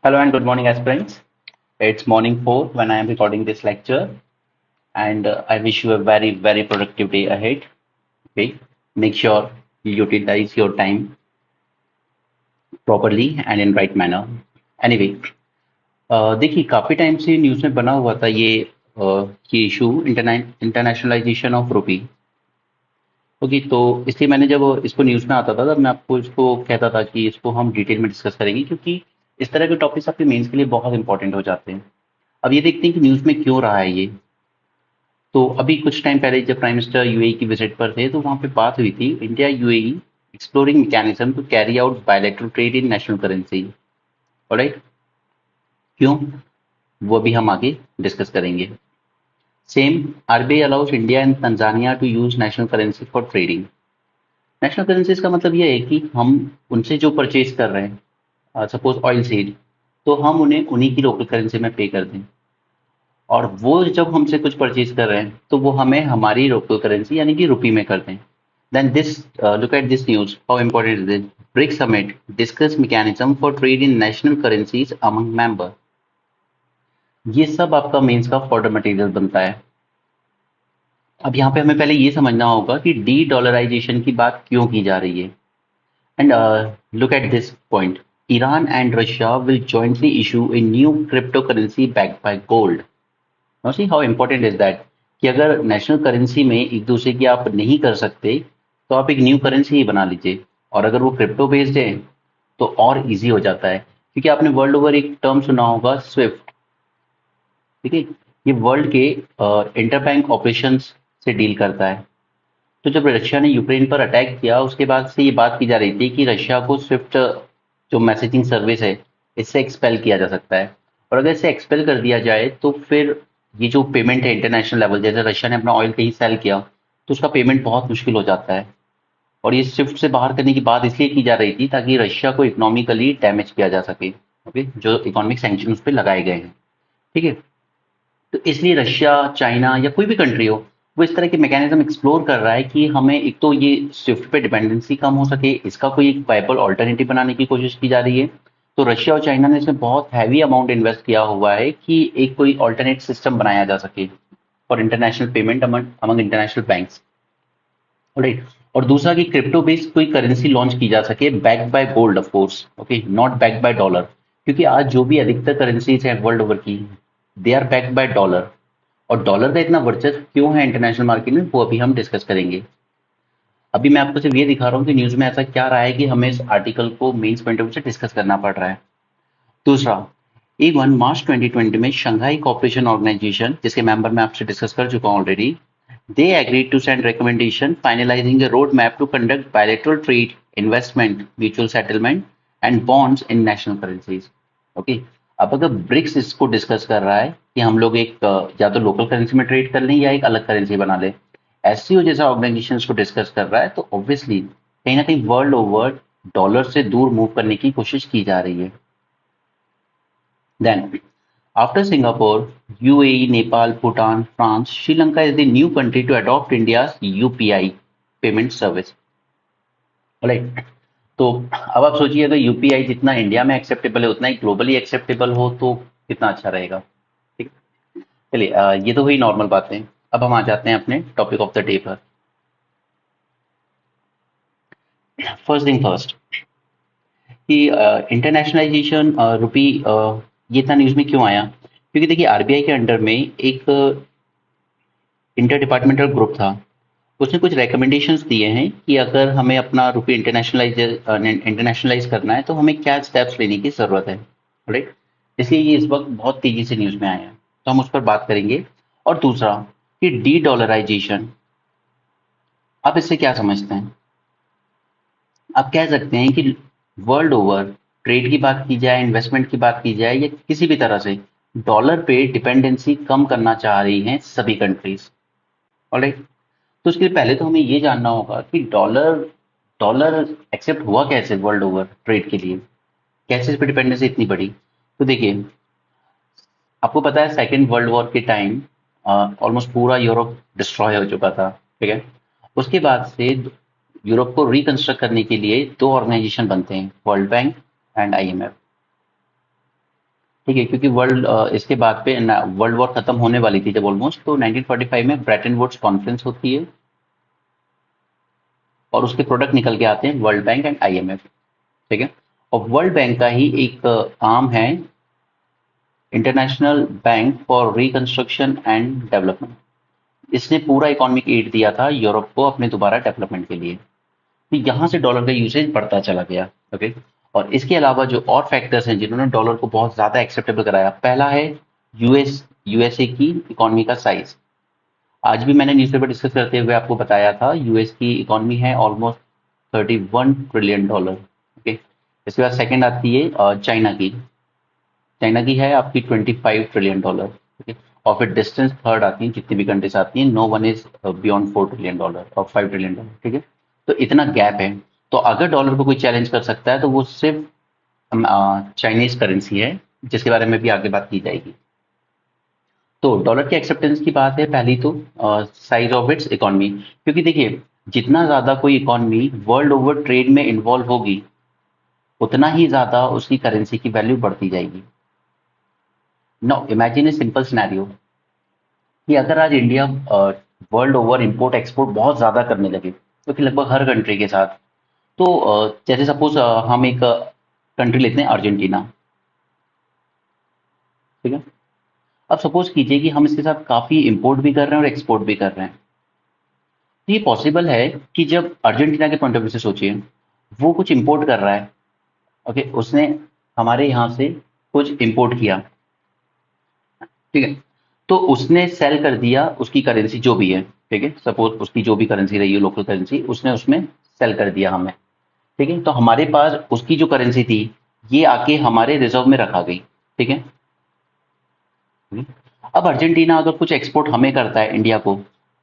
Hello and good morning, aspirants. It's morning 4 when I am recording this lecture, and I wish you a very productive day ahead. Okay, make sure you utilize your time properly and in right manner. Anyway, देखिए काफी time से news में बना हुआ था ये issue internationalisation of rupee. Okay, तो इसलिए मैंने जब इसको न्यूज़ में आता था तब मैं आपको इसको कहता था कि इसको हम डिटेल में डिस्कस करेंगे क्योंकि इस तरह के टॉपिक्स आपके मेंस के लिए बहुत इंपॉर्टेंट हो जाते हैं। अब ये देखते हैं कि न्यूज़ में क्यों रहा है ये। तो अभी कुछ टाइम पहले जब प्राइम मिनिस्टर यूएई की विजिट पर थे तो वहां पे बात हुई थी India UAE exploring mechanism to carry out bilateral trade in national currency. Alright, क्यों, वो भी हम आगे डिस्कस करेंगे। Same, RBI allows India and Tanzania to use national currency for trading. National currencies का मतलब ये है कि हम उनसे जो परचेज कर रहे हैं, सपोज ऑयल सीड, तो हम उन्हें उन्हीं की लोकल करेंसी में पे कर दें, और वो जब हमसे कुछ परचेज कर रहे हैं तो वो हमें हमारी लोकल करेंसी यानी कि रुपी में करते हैं। Then this, look at this news, how important is it. BRICS summit discuss mechanism for trade in national currencies among member. ये सब आपका मेंस का फॉर्डर मटेरियल बनता है। अब यहाँ पे हमें पहले ये समझना होगा कि डी डॉलराइजेशन की बात क्यों की जा रही है। And look at this point, Iran and Russia will jointly issue a new crypto currency backed by gold. Now see how important is that कि अगर नेशनल करेंसी में एक दूसरे की आप नहीं कर सकते तो आप एक न्यू करेंसी ही बना लीजिए, और अगर वो क्रिप्टो बेस्ड है तो और इजी हो जाता है, क्योंकि आपने वर्ल्ड ओवर एक टर्म सुना होगा, स्विफ्ट। ठीक है, ये वर्ल्ड के इंटर बैंक ऑपरेशंस से डील करता है। तो जब रशिया ने यूक्रेन पर अटैक किया उसके बाद से ये बात की जा रही थी कि रशिया को स्विफ्ट जो मैसेजिंग सर्विस है इससे एक्सपेल किया जा सकता है, और अगर इसे एक्सपेल कर दिया जाए तो फिर ये जो पेमेंट है इंटरनेशनल लेवल, जैसे रशिया ने अपना ऑयल कहीं सेल किया तो उसका पेमेंट बहुत मुश्किल हो जाता है। और ये स्विफ्ट से बाहर करने की बात इसलिए की जा रही थी ताकि रशिया को इकोनॉमिकली डैमेज किया जा सके। ओके, जो इकोनॉमिक सैंक्शन उस पर लगाए गए हैं। ठीक है, तो इसलिए रशिया, चाइना या कोई भी कंट्री हो, वो इस तरह के मैकेनिज्म एक्सप्लोर कर रहा है कि हमें एक तो ये स्विफ्ट पे डिपेंडेंसी कम हो सके, इसका कोई एक वायबल ऑल्टरनेटिव बनाने की कोशिश की जा रही है। तो रशिया और चाइना ने इसमें बहुत हैवी अमाउंट इन्वेस्ट किया हुआ है कि एक कोई ऑल्टरनेट सिस्टम बनाया जा सके for international payment among international banks. Right, और दूसरा कि क्रिप्टो बेस्ड कोई करेंसी लॉन्च की जा सके backed by gold, of course, okay, not backed by dollar, क्योंकि आज जो भी अधिकतर करेंसीज हैं वर्ल्ड ओवर की, they are backed by dollar. और डॉलर का इतना वर्चस्व क्यों है इंटरनेशनल मार्केट में, वो अभी हम डिस्कस करेंगे। अभी मैं आपको सिर्फ ये दिखा रहा हूँ कि न्यूज में ऐसा क्या रहा है कि हमें इस आर्टिकल को मेंस पॉइंट ऑफ व्यू से डिस्कस करना पड़ रहा है। दूसरा, E1 मार्च 2020 में शंघाई कॉपरेशन ऑर्गेनाइजेशन, जिसके मेंबर मैं आपसे डिस्कस कर चुका हूँ already, they agreed to send recommendation finalising a road map to conduct bilateral trade, investment, mutual settlement and bonds in national currencies. Okay, अब अगर ब्रिक्स इसको डिस्कस कर रहा है कि हम लोग एक या तो लोकल करेंसी में ट्रेड कर लें या एक अलग करेंसी बना लें, एससीओ जैसा ऑर्गेनाइजेशन इसको डिस्कस कर रहा है, तो ऑब्वियसली कहीं ना कहीं वर्ल्ड ओवर डॉलर से दूर मूव करने की कोशिश की जा रही है। Then, after Singapore, UAE, Nepal, Bhutan, France, Sri Lanka is the new country to adopt India's UPI payment service. Alright, तो अब आप सोचिए अगर यूपीआई जितना इंडिया में एक्सेप्टेबल है उतना ही ग्लोबली एक्सेप्टेबल हो तो कितना अच्छा रहेगा। ठीक, चलिए, ये तो हुई नॉर्मल बातें। अब हम आ जाते हैं अपने टॉपिक ऑफ द डे पर। फर्स्ट थिंग फर्स्ट, कि इंटरनेशनलाइजेशन रुपी, ये इतना न्यूज में क्यों आया, क्योंकि देखिए आरबीआई के अंडर में एक इंटर डिपार्टमेंटल ग्रुप था। उसने कुछ रिकमेंडेशंस दिए हैं कि अगर हमें अपना रुपये इंटरनेशनलाइज करना है तो हमें क्या स्टेप्स लेने की ज़रूरत है। राइट, इसलिए ये इस वक्त बहुत तेज़ी से न्यूज़ में आया है, तो हम उस पर बात करेंगे। और दूसरा कि डी डॉलराइजेशन, आप इससे क्या समझते हैं। आप कह सकते हैं कि वर्ल्ड ओवर ट्रेड की बात की जाए, इन्वेस्टमेंट की बात की जाए, या किसी भी तरह से डॉलर पे डिपेंडेंसी कम करना चाह रही हैं सभी कंट्रीज। ऑलराइट, तो उसके लिए पहले तो हमें ये जानना होगा कि डॉलर डॉलर एक्सेप्ट हुआ कैसे वर्ल्ड ओवर ट्रेड के लिए, कैसे इस पर डिपेंडेंसी इतनी बड़ी। तो देखिए, आपको पता है सेकेंड वर्ल्ड वॉर के टाइम ऑलमोस्ट पूरा यूरोप डिस्ट्रॉय हो चुका था। ठीक है, उसके बाद से यूरोप को रिकंस्ट्रक्ट करने के लिए दो ऑर्गेनाइजेशन बनते हैं, वर्ल्ड बैंक एंड आईएमएफ। ठीक है, क्योंकि वर्ल्ड इसके बाद पे वर्ल्ड वॉर खत्म होने वाली थी जब ऑलमोस्ट, तो 1945 में ब्रेटन वुड्स कॉन्फ्रेंस होती है और उसके प्रोडक्ट निकल के आते हैं वर्ल्ड बैंक एंड आईएमएफ। ठीक है, और वर्ल्ड बैंक का ही एक आर्म है international bank for reconstruction and development. इसने पूरा इकोनॉमिक एड दिया था यूरोप को अपने दोबारा डेवलपमेंट के लिए। तो यहाँ से डॉलर का यूसेज बढ़ता चला गया। ओके, और इसके अलावा जो और फैक्टर्स हैं जिन्होंने डॉलर को बहुत ज्यादा एक्सेप्टेबल कराया, पहला है यूएसए की इकोनॉमी का साइज। आज भी मैंने न्यूज़पेपर डिस्कस करते हुए आपको बताया था, यूएस की इकोनॉमी है ऑलमोस्ट $31 ट्रिलियन। ओके, इसके बाद सेकंड आती है चाइना की। चाइना की है आपकी $25 ट्रिलियन। ठीक है, और फिर डिस्टेंस थर्ड आती है, जितनी भी कंट्रीज आती हैं, no one is beyond $4 trillion और $5 ट्रिलियन। ठीक है, तो इतना गैप है। तो अगर डॉलर को कोई चैलेंज कर सकता है तो वो सिर्फ चाइनीज करेंसी है, जिसके बारे में भी आगे बात की जाएगी। तो डॉलर की एक्सेप्टेंस की बात है, पहली तो साइज ऑफ इट्स इकोनॉमी, क्योंकि देखिए जितना ज्यादा कोई इकोनॉमी वर्ल्ड ओवर ट्रेड में इन्वॉल्व होगी उतना ही ज्यादा उसकी करेंसी की वैल्यू बढ़ती जाएगी। Now imagine a simple scenario कि अगर आज India world over import export बहुत ज्यादा करने लगे, क्योंकि लगभग हर कंट्री के साथ, तो जैसे सपोज हम एक कंट्री लेते हैं अर्जेंटीना। ठीक है, अब सपोज कीजिए कि हम इसके साथ काफी इंपोर्ट भी कर रहे हैं और एक्सपोर्ट भी कर रहे हैं। तो ये पॉसिबल है कि जब अर्जेंटीना के पॉइंट ऑफ व्यू से सोचिए, वो कुछ इंपोर्ट कर रहा है। ओके, उसने हमारे यहाँ से कुछ इंपोर्ट किया। ठीक है, तो उसने सेल कर दिया उसकी करेंसी जो भी है। ठीक है, सपोज उसकी जो भी करेंसी रही है लोकल करेंसी, उसने उसमें सेल कर दिया हमें। ठीक है, तो हमारे पास उसकी जो करेंसी थी ये आके हमारे रिजर्व में रखा गई। ठीक है, अब अर्जेंटीना अगर कुछ एक्सपोर्ट हमें करता है इंडिया को,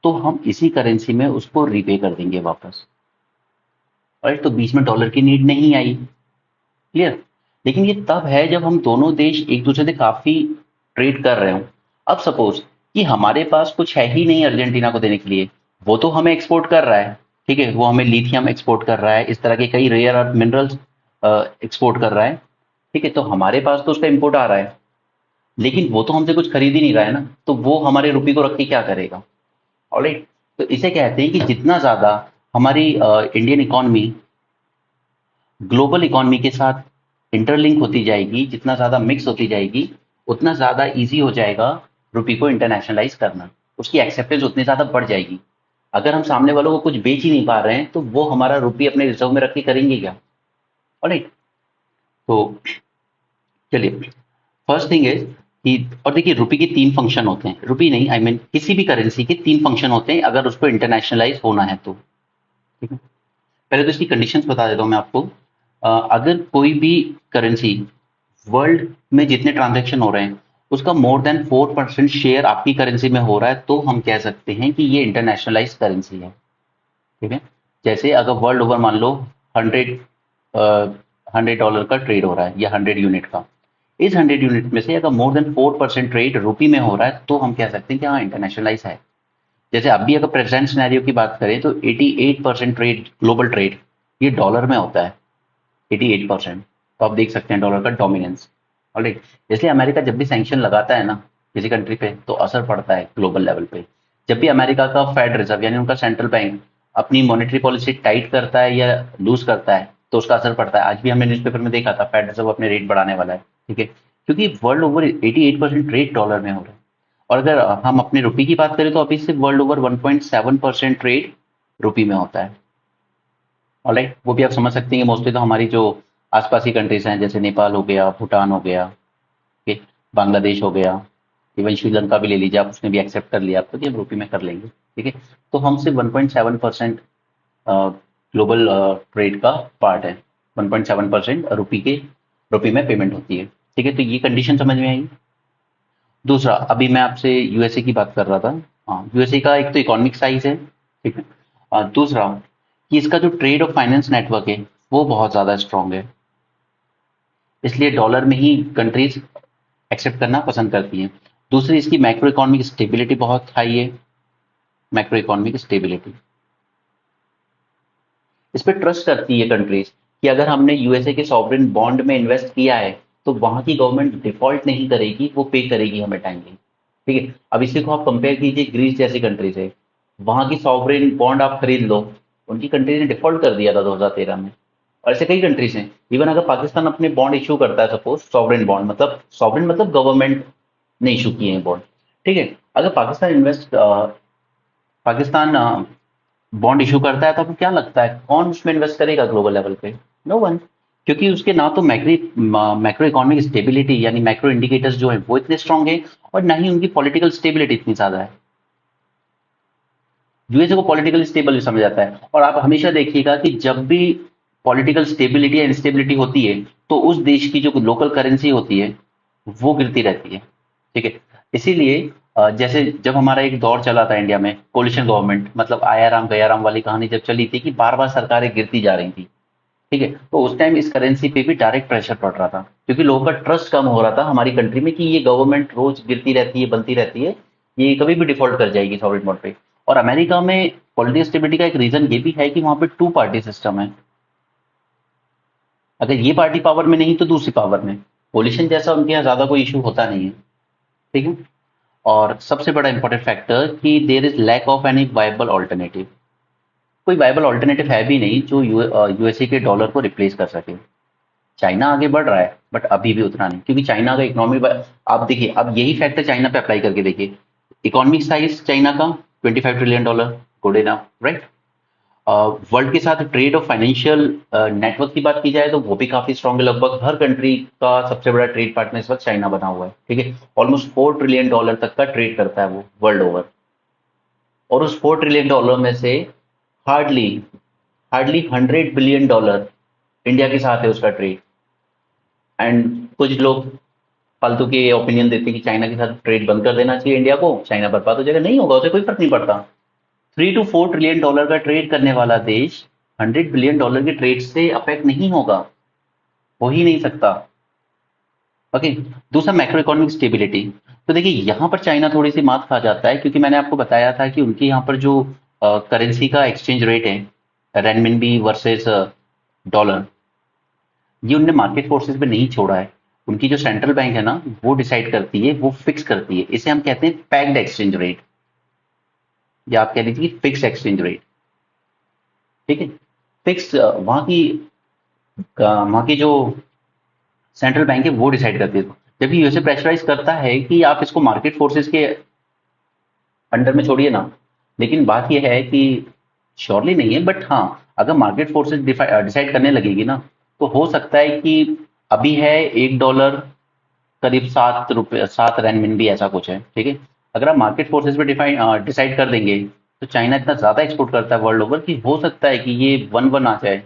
तो हम इसी करेंसी में उसको रीपे कर देंगे वापस। राइट, तो बीच में डॉलर की नीड नहीं आई। क्लियर। लेकिन ये तब है जब हम दोनों देश एक दूसरे से काफी ट्रेड कर रहे हो। अब सपोज कि हमारे पास कुछ है ही नहीं अर्जेंटीना को देने के लिए, वो तो हमें एक्सपोर्ट कर रहा है। ठीक है, वो हमें लिथियम एक्सपोर्ट कर रहा है, इस तरह के कई रेयर अर्थ मिनरल्स एक्सपोर्ट कर रहा है। ठीक है, तो हमारे पास तो उसका इंपोर्ट आ रहा है, लेकिन वो तो हमसे कुछ खरीद ही नहीं रहा है ना, तो वो हमारे रुपये को रख के क्या करेगा। ऑलराइट, तो इसे कहते हैं कि जितना ज्यादा हमारी इंडियन इकोनॉमी ग्लोबल इकोनॉमी के साथ इंटरलिंक होती जाएगी, जितना ज्यादा मिक्स होती जाएगी, उतना ज्यादा इजी हो जाएगा रुपये को इंटरनेशनलाइज करना। उसकी एक्सेप्टेंस उतनी ज्यादा बढ़ जाएगी। अगर हम सामने वालों को कुछ बेच ही नहीं पा रहे हैं तो वो हमारा रुपये अपने रिजर्व में रख के करेंगे क्या। ऑलराइट, तो चलिए, फर्स्ट थिंग इज कि, और देखिए रुपये के तीन फंक्शन होते हैं, रुपये नहीं आई मीन किसी भी करेंसी के तीन फंक्शन होते हैं अगर उसको इंटरनेशनलाइज होना है तो। ठीक है, पहले तो इसकी कंडीशंस बता देता हूँ मैं आपको। अगर कोई भी करेंसी वर्ल्ड में जितने ट्रांजैक्शन हो रहे हैं उसका मोर देन 4% शेयर आपकी करेंसी में हो रहा है, तो हम कह सकते हैं कि ये इंटरनेशनलाइज करेंसी है। ठीक है, जैसे अगर वर्ल्ड ओवर मान लो 100 $100 का ट्रेड हो रहा है या 100 यूनिट का, इस 100 यूनिट में से अगर मोर देन 4% ट्रेड रुपये में हो रहा है तो हम कह सकते हैं कि हाँ इंटरनेशनलाइज है। जैसे अभी अगर प्रेजेंट सिनेरियो की बात करें तो 88% ट्रेड, ग्लोबल ट्रेड, ये डॉलर में होता है। 88%, तो आप देख सकते हैं डॉलर का डोमिनेंस। ऑलराइट, इसलिए अमेरिका जब भी सैंक्शन लगाता है ना किसी कंट्री पे तो असर पड़ता है ग्लोबल लेवल पे। जब भी अमेरिका का फेड रिजर्व यानी उनका सेंट्रल बैंक अपनी मॉनेटरी पॉलिसी टाइट करता है या लूज करता है तो उसका असर पड़ता है। आज भी हमने न्यूज़पेपर में देखा था फेड रिजर्व अपने रेट बढ़ाने वाला है। ठीक है, क्योंकि वर्ल्ड ओवर 88% ट्रेड डॉलर में हो रहा है। और अगर हम अपने रुपये की बात करें तो अभी से वर्ल्ड ओवर 1.7% ट्रेड रुपये में होता है। ऑलराइट, वो भी आप समझ सकते हैं कि मोस्टली तो हमारी जो आसपास की कंट्रीज हैं जैसे नेपाल हो गया, भूटान हो गया, ठीक, बांग्लादेश हो गया, इवन श्रीलंका भी ले लीजिए आप, उसने भी एक्सेप्ट कर लिया आपको कि हम रुपये में कर लेंगे। ठीक है, तो हम सिर्फ 1.7% ग्लोबल ट्रेड का पार्ट है। 1.7% रुपये में पेमेंट होती है। ठीक है, तो ये कंडीशन समझ में आई। दूसरा, अभी मैं आपसे यूएसए की बात कर रहा था। हाँ, यूएसए का एक तो इकोनॉमिक साइज है। ठीक है, दूसरा कि इसका जो ट्रेड और फाइनेंस नेटवर्क है वो बहुत ज़्यादा स्ट्रांग है, इसलिए डॉलर में ही कंट्रीज एक्सेप्ट करना पसंद करती हैं। दूसरी, इसकी मैक्रो इकोनॉमिक स्टेबिलिटी बहुत हाई है। मैक्रो इकोनॉमिक स्टेबिलिटी, इस पर ट्रस्ट करती है कंट्रीज कि अगर हमने यूएसए के सॉवरेन बॉन्ड में इन्वेस्ट किया है तो वहां की गवर्नमेंट डिफॉल्ट नहीं करेगी, वो पे करेगी हमें टाइमली। ठीक है, अब इसी को आप कंपेयर कीजिए ग्रीस जैसी कंट्री से। वहां की सॉवरेन बॉन्ड आप खरीद लो, उनकी कंट्री ने डिफॉल्ट कर दिया था 2013 में। और ऐसे कई कंट्रीज हैं। इवन अगर पाकिस्तान अपने बॉन्ड इशू करता है, सपोज सॉवरेन मतलब गवर्नमेंट ने इशू किए हैं बॉन्ड। ठीक है, अगर पाकिस्तान बॉन्ड इशू करता है तो आपको क्या लगता है कौन उसमें इन्वेस्ट करेगा ग्लोबल लेवल पे? No one. क्योंकि उसके ना तो मैक्रो इकोनॉमिक स्टेबिलिटी यानी मैक्रो इंडिकेटर्स जो है वो इतने स्ट्रांग है, और ना ही उनकी पॉलिटिकल स्टेबिलिटी इतनी ज्यादा है। यूएसए को पॉलिटिकल स्टेबल भी समझा जाता है, और आप हमेशा देखिएगा कि जब भी पॉलिटिकल स्टेबिलिटी या इंस्टेबिलिटी होती है तो उस देश की जो लोकल करेंसी होती है वो गिरती रहती है। ठीक है, इसीलिए जैसे जब हमारा एक दौर चला था इंडिया में कोलिशन गवर्नमेंट, मतलब आया राम गया राम वाली कहानी जब चली थी कि बार बार सरकारें गिरती जा रही थी। ठीक है, तो उस टाइम इस करेंसी पे भी डायरेक्ट प्रेशर पड़ रहा था, क्योंकि लोगों का ट्रस्ट कम हो रहा था हमारी कंट्री में कि ये गवर्नमेंट रोज गिरती रहती है, बनती रहती है, ये कभी भी डिफॉल्ट कर जाएगी सॉवरेन बॉन्ड पे। और अमेरिका में पॉलिटिकल स्टेबिलिटी का एक रीजन ये भी है कि वहां पे टू पार्टी सिस्टम है। अगर ये पार्टी पावर में नहीं तो दूसरी पावर में, कोलिशन जैसा उनके यहाँ ज्यादा कोई इशू होता नहीं है। ठीक है, और सबसे बड़ा इंपॉर्टेंट फैक्टर कि there is lack of any viable alternative. कोई वायबल ऑल्टरनेटिव है भी नहीं जो यूएसए के डॉलर को रिप्लेस कर सके। चाइना आगे बढ़ रहा है बट अभी भी उतना नहीं, क्योंकि चाइना का इकोनॉमी, आप देखिए अब यही फैक्टर चाइना पे अप्लाई करके देखिए। इकोनॉमिक साइज चाइना का 25 trillion dollar, good enough, right. World के साथ ट्रेड और फाइनेंशियल नेटवर्क की बात की जाए तो वो भी काफी स्ट्रांग है। लगभग हर कंट्री का सबसे बड़ा ट्रेड पार्टनर इस वक्त चाइना बना हुआ है। ठीक है, ऑलमोस्ट 4 ट्रिलियन डॉलर तक का ट्रेड करता है वो वर्ल्ड ओवर। और उस 4 ट्रिलियन डॉलर में से hardly hardly 100 billion dollar India के साथ है उसका ट्रेड। एंड कुछ लोग फालतू के ओपिनियन देते हैं कि चाइना के साथ ट्रेड बंद कर देना चाहिए इंडिया को, चाइना बर्बाद हो जाएगा। नहीं होगा, उसे कोई फर्क नहीं पड़ता। 3 to 4 ट्रिलियन डॉलर का ट्रेड करने वाला देश 100 बिलियन डॉलर के ट्रेड से अफेक्ट नहीं होगा, हो ही नहीं सकता। ओके, दूसरा मैक्रो इकोनॉमिक स्टेबिलिटी। तो देखिए यहाँ पर चाइना थोड़ी सी मात खा जाता है, क्योंकि मैंने आपको बताया था कि उनके यहाँ पर जो करेंसी का एक्सचेंज रेट है रेनमिनबी वर्सेस डॉलर, ये उनने मार्केट फोर्सेस पे नहीं छोड़ा है। उनकी जो सेंट्रल बैंक है ना वो डिसाइड करती है, वो फिक्स करती है। इसे हम कहते हैं पैक्ड एक्सचेंज रेट, या आप कह लीजिए फिक्स एक्सचेंज रेट। ठीक है, फिक्स वहां की जो सेंट्रल बैंक है वो डिसाइड करती है। जबकि यूएसए प्रेशराइज करता है कि आप इसको मार्केट फोर्सेस के अंडर में छोड़िए ना। लेकिन बात यह है कि श्योरली नहीं है, बट हाँ, अगर मार्केट फोर्सेस डिसाइड करने लगेगी ना तो हो सकता है कि अभी है $1 करीब 7 रुपये, 7 रेनमिनबी ऐसा कुछ है। ठीक है, अगर आप मार्केट फोर्सेस पे डिसाइड कर देंगे तो चाइना इतना ज्यादा एक्सपोर्ट करता है वर्ल्ड ओवर कि हो सकता है कि ये 1-1 आ जाए।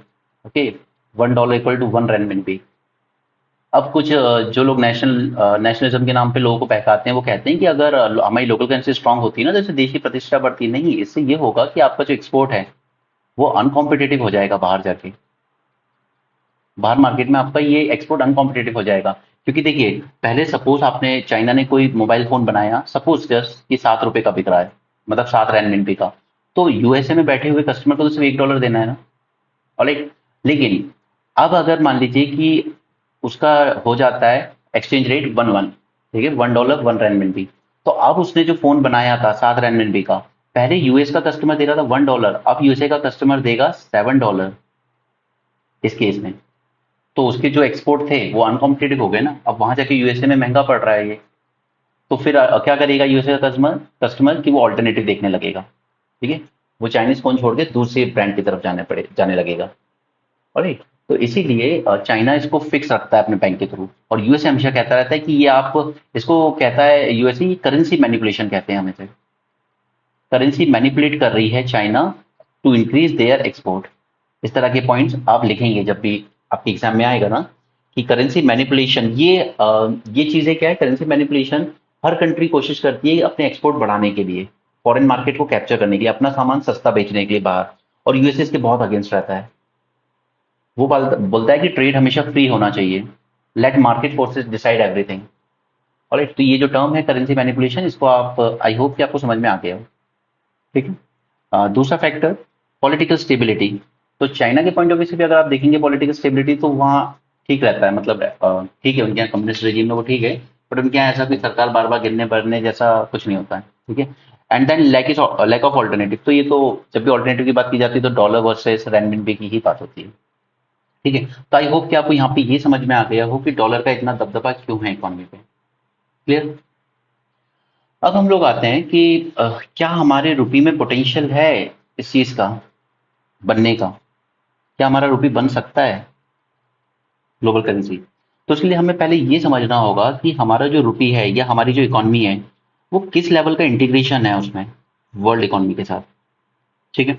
Okay, $1 equal to 1 renminbi. अब कुछ जो लोग नेशनलिज्म के नाम पे लोगों को बहकाते हैं, वो कहते हैं कि अगर हमारी लोकल करेंसी स्ट्रांग होती है ना, जैसे देश की प्रतिष्ठा बढ़ती है। नहीं, इससे ये होगा कि आपका जो एक्सपोर्ट है वो अनकॉम्पिटेटिव हो जाएगा बाहर जाके। बाहर मार्केट में आपका ये एक्सपोर्ट अनकॉम्पिटेटिव हो जाएगा। क्योंकि देखिए, पहले सपोज आपने चाइना ने कोई मोबाइल फोन बनाया, सपोज जस्ट कि 7 रुपए का बिक रहा है, मतलब 7 रेनमिनबी का। तो यूएसए में बैठे हुए कस्टमर को तो सिर्फ $1 देना है ना। ऑलराइट, लेकिन अब अगर मान लीजिए कि उसका हो जाता है एक्सचेंज रेट 1-1, ठीक है, $1 1 रेनमिनबी। तो अब उसने जो फोन बनाया था 7 रेनमिनबी का, पहले यूएस का कस्टमर दे रहा था $1, अब यूएसए का कस्टमर देगा $7 इस केस में। तो उसके जो एक्सपोर्ट थे वो अनकॉम्पिटेटिव हो गए ना, अब वहां जाके यूएसए में महंगा पड़ रहा है ये। तो फिर क्या करेगा यूएसए का कस्टमर कस्टमर कि वो ऑल्टरनेटिव देखने लगेगा। ठीक है, वो चाइनीज फोन छोड़ के दूसरे ब्रांड की तरफ जाने लगेगा। राइट, तो इसीलिए चाइना इसको फिक्स रखता है अपने बैंक के थ्रू, और यूएसए हमेशा कहता रहता है कि ये आप, इसको कहता है यूएसए करेंसी मैनिपुलेशन कहते हैं हम इसे। करेंसी मैनिपुलेट कर रही है China to increase their export. इस तरह के पॉइंट्स आप लिखेंगे जब भी आपके एग्जाम में आएगा ना, कि करेंसी मैनिपुलेशन, ये चीजें क्या है। करेंसी मैनिपुलेशन, हर कंट्री कोशिश करती है अपने एक्सपोर्ट बढ़ाने के लिए, फॉरेन मार्केट को कैप्चर करने के लिए, अपना सामान सस्ता बेचने के लिए बाहर। और यूएसए इसके बहुत अगेंस्ट रहता है। वो बोलता है कि ट्रेड हमेशा फ्री होना चाहिए, let market forces decide everything. Alright, तो ये जो टर्म है करेंसी मैनिपुलेशन, इसको आप, आई होप कि आपको समझ में आ गया हो। ठीक है, दूसरा फैक्टर पॉलिटिकल स्टेबिलिटी। तो चाइना के पॉइंट ऑफ व्यू से भी अगर आप देखेंगे पॉलिटिकल स्टेबिलिटी, तो वहाँ ठीक रहता है, मतलब ठीक है, उनके यहाँ कम्युनिस्ट रेजिम में वो ठीक है, बट उनके यहाँ ऐसा कोई सरकार बार बार गिरने पड़ने जैसा कुछ नहीं होता है, ठीक है। And then lack of alternative, तो ये तो जब भी ऑल्टरनेटिव की बात की जाती है तो डॉलर वर्सेस रेनमिनबी की ही बात होती है, ठीक है। तो आई होप कि आपको यहाँ पे ये समझ में आ गया हो कि डॉलर का इतना दबदबा क्यों है इकोनॉमी पे। क्लियर। अब हम लोग आते हैं कि क्या हमारे रुपये में पोटेंशियल है इस चीज का बनने का, क्या हमारा रुपये बन सकता है ग्लोबल करेंसी। तो इसके लिए हमें पहले ये समझना होगा कि हमारा जो रुपये है या हमारी जो इकोनॉमी है वो किस लेवल का इंटीग्रेशन है उसमें वर्ल्ड इकोनॉमी के साथ, ठीक है।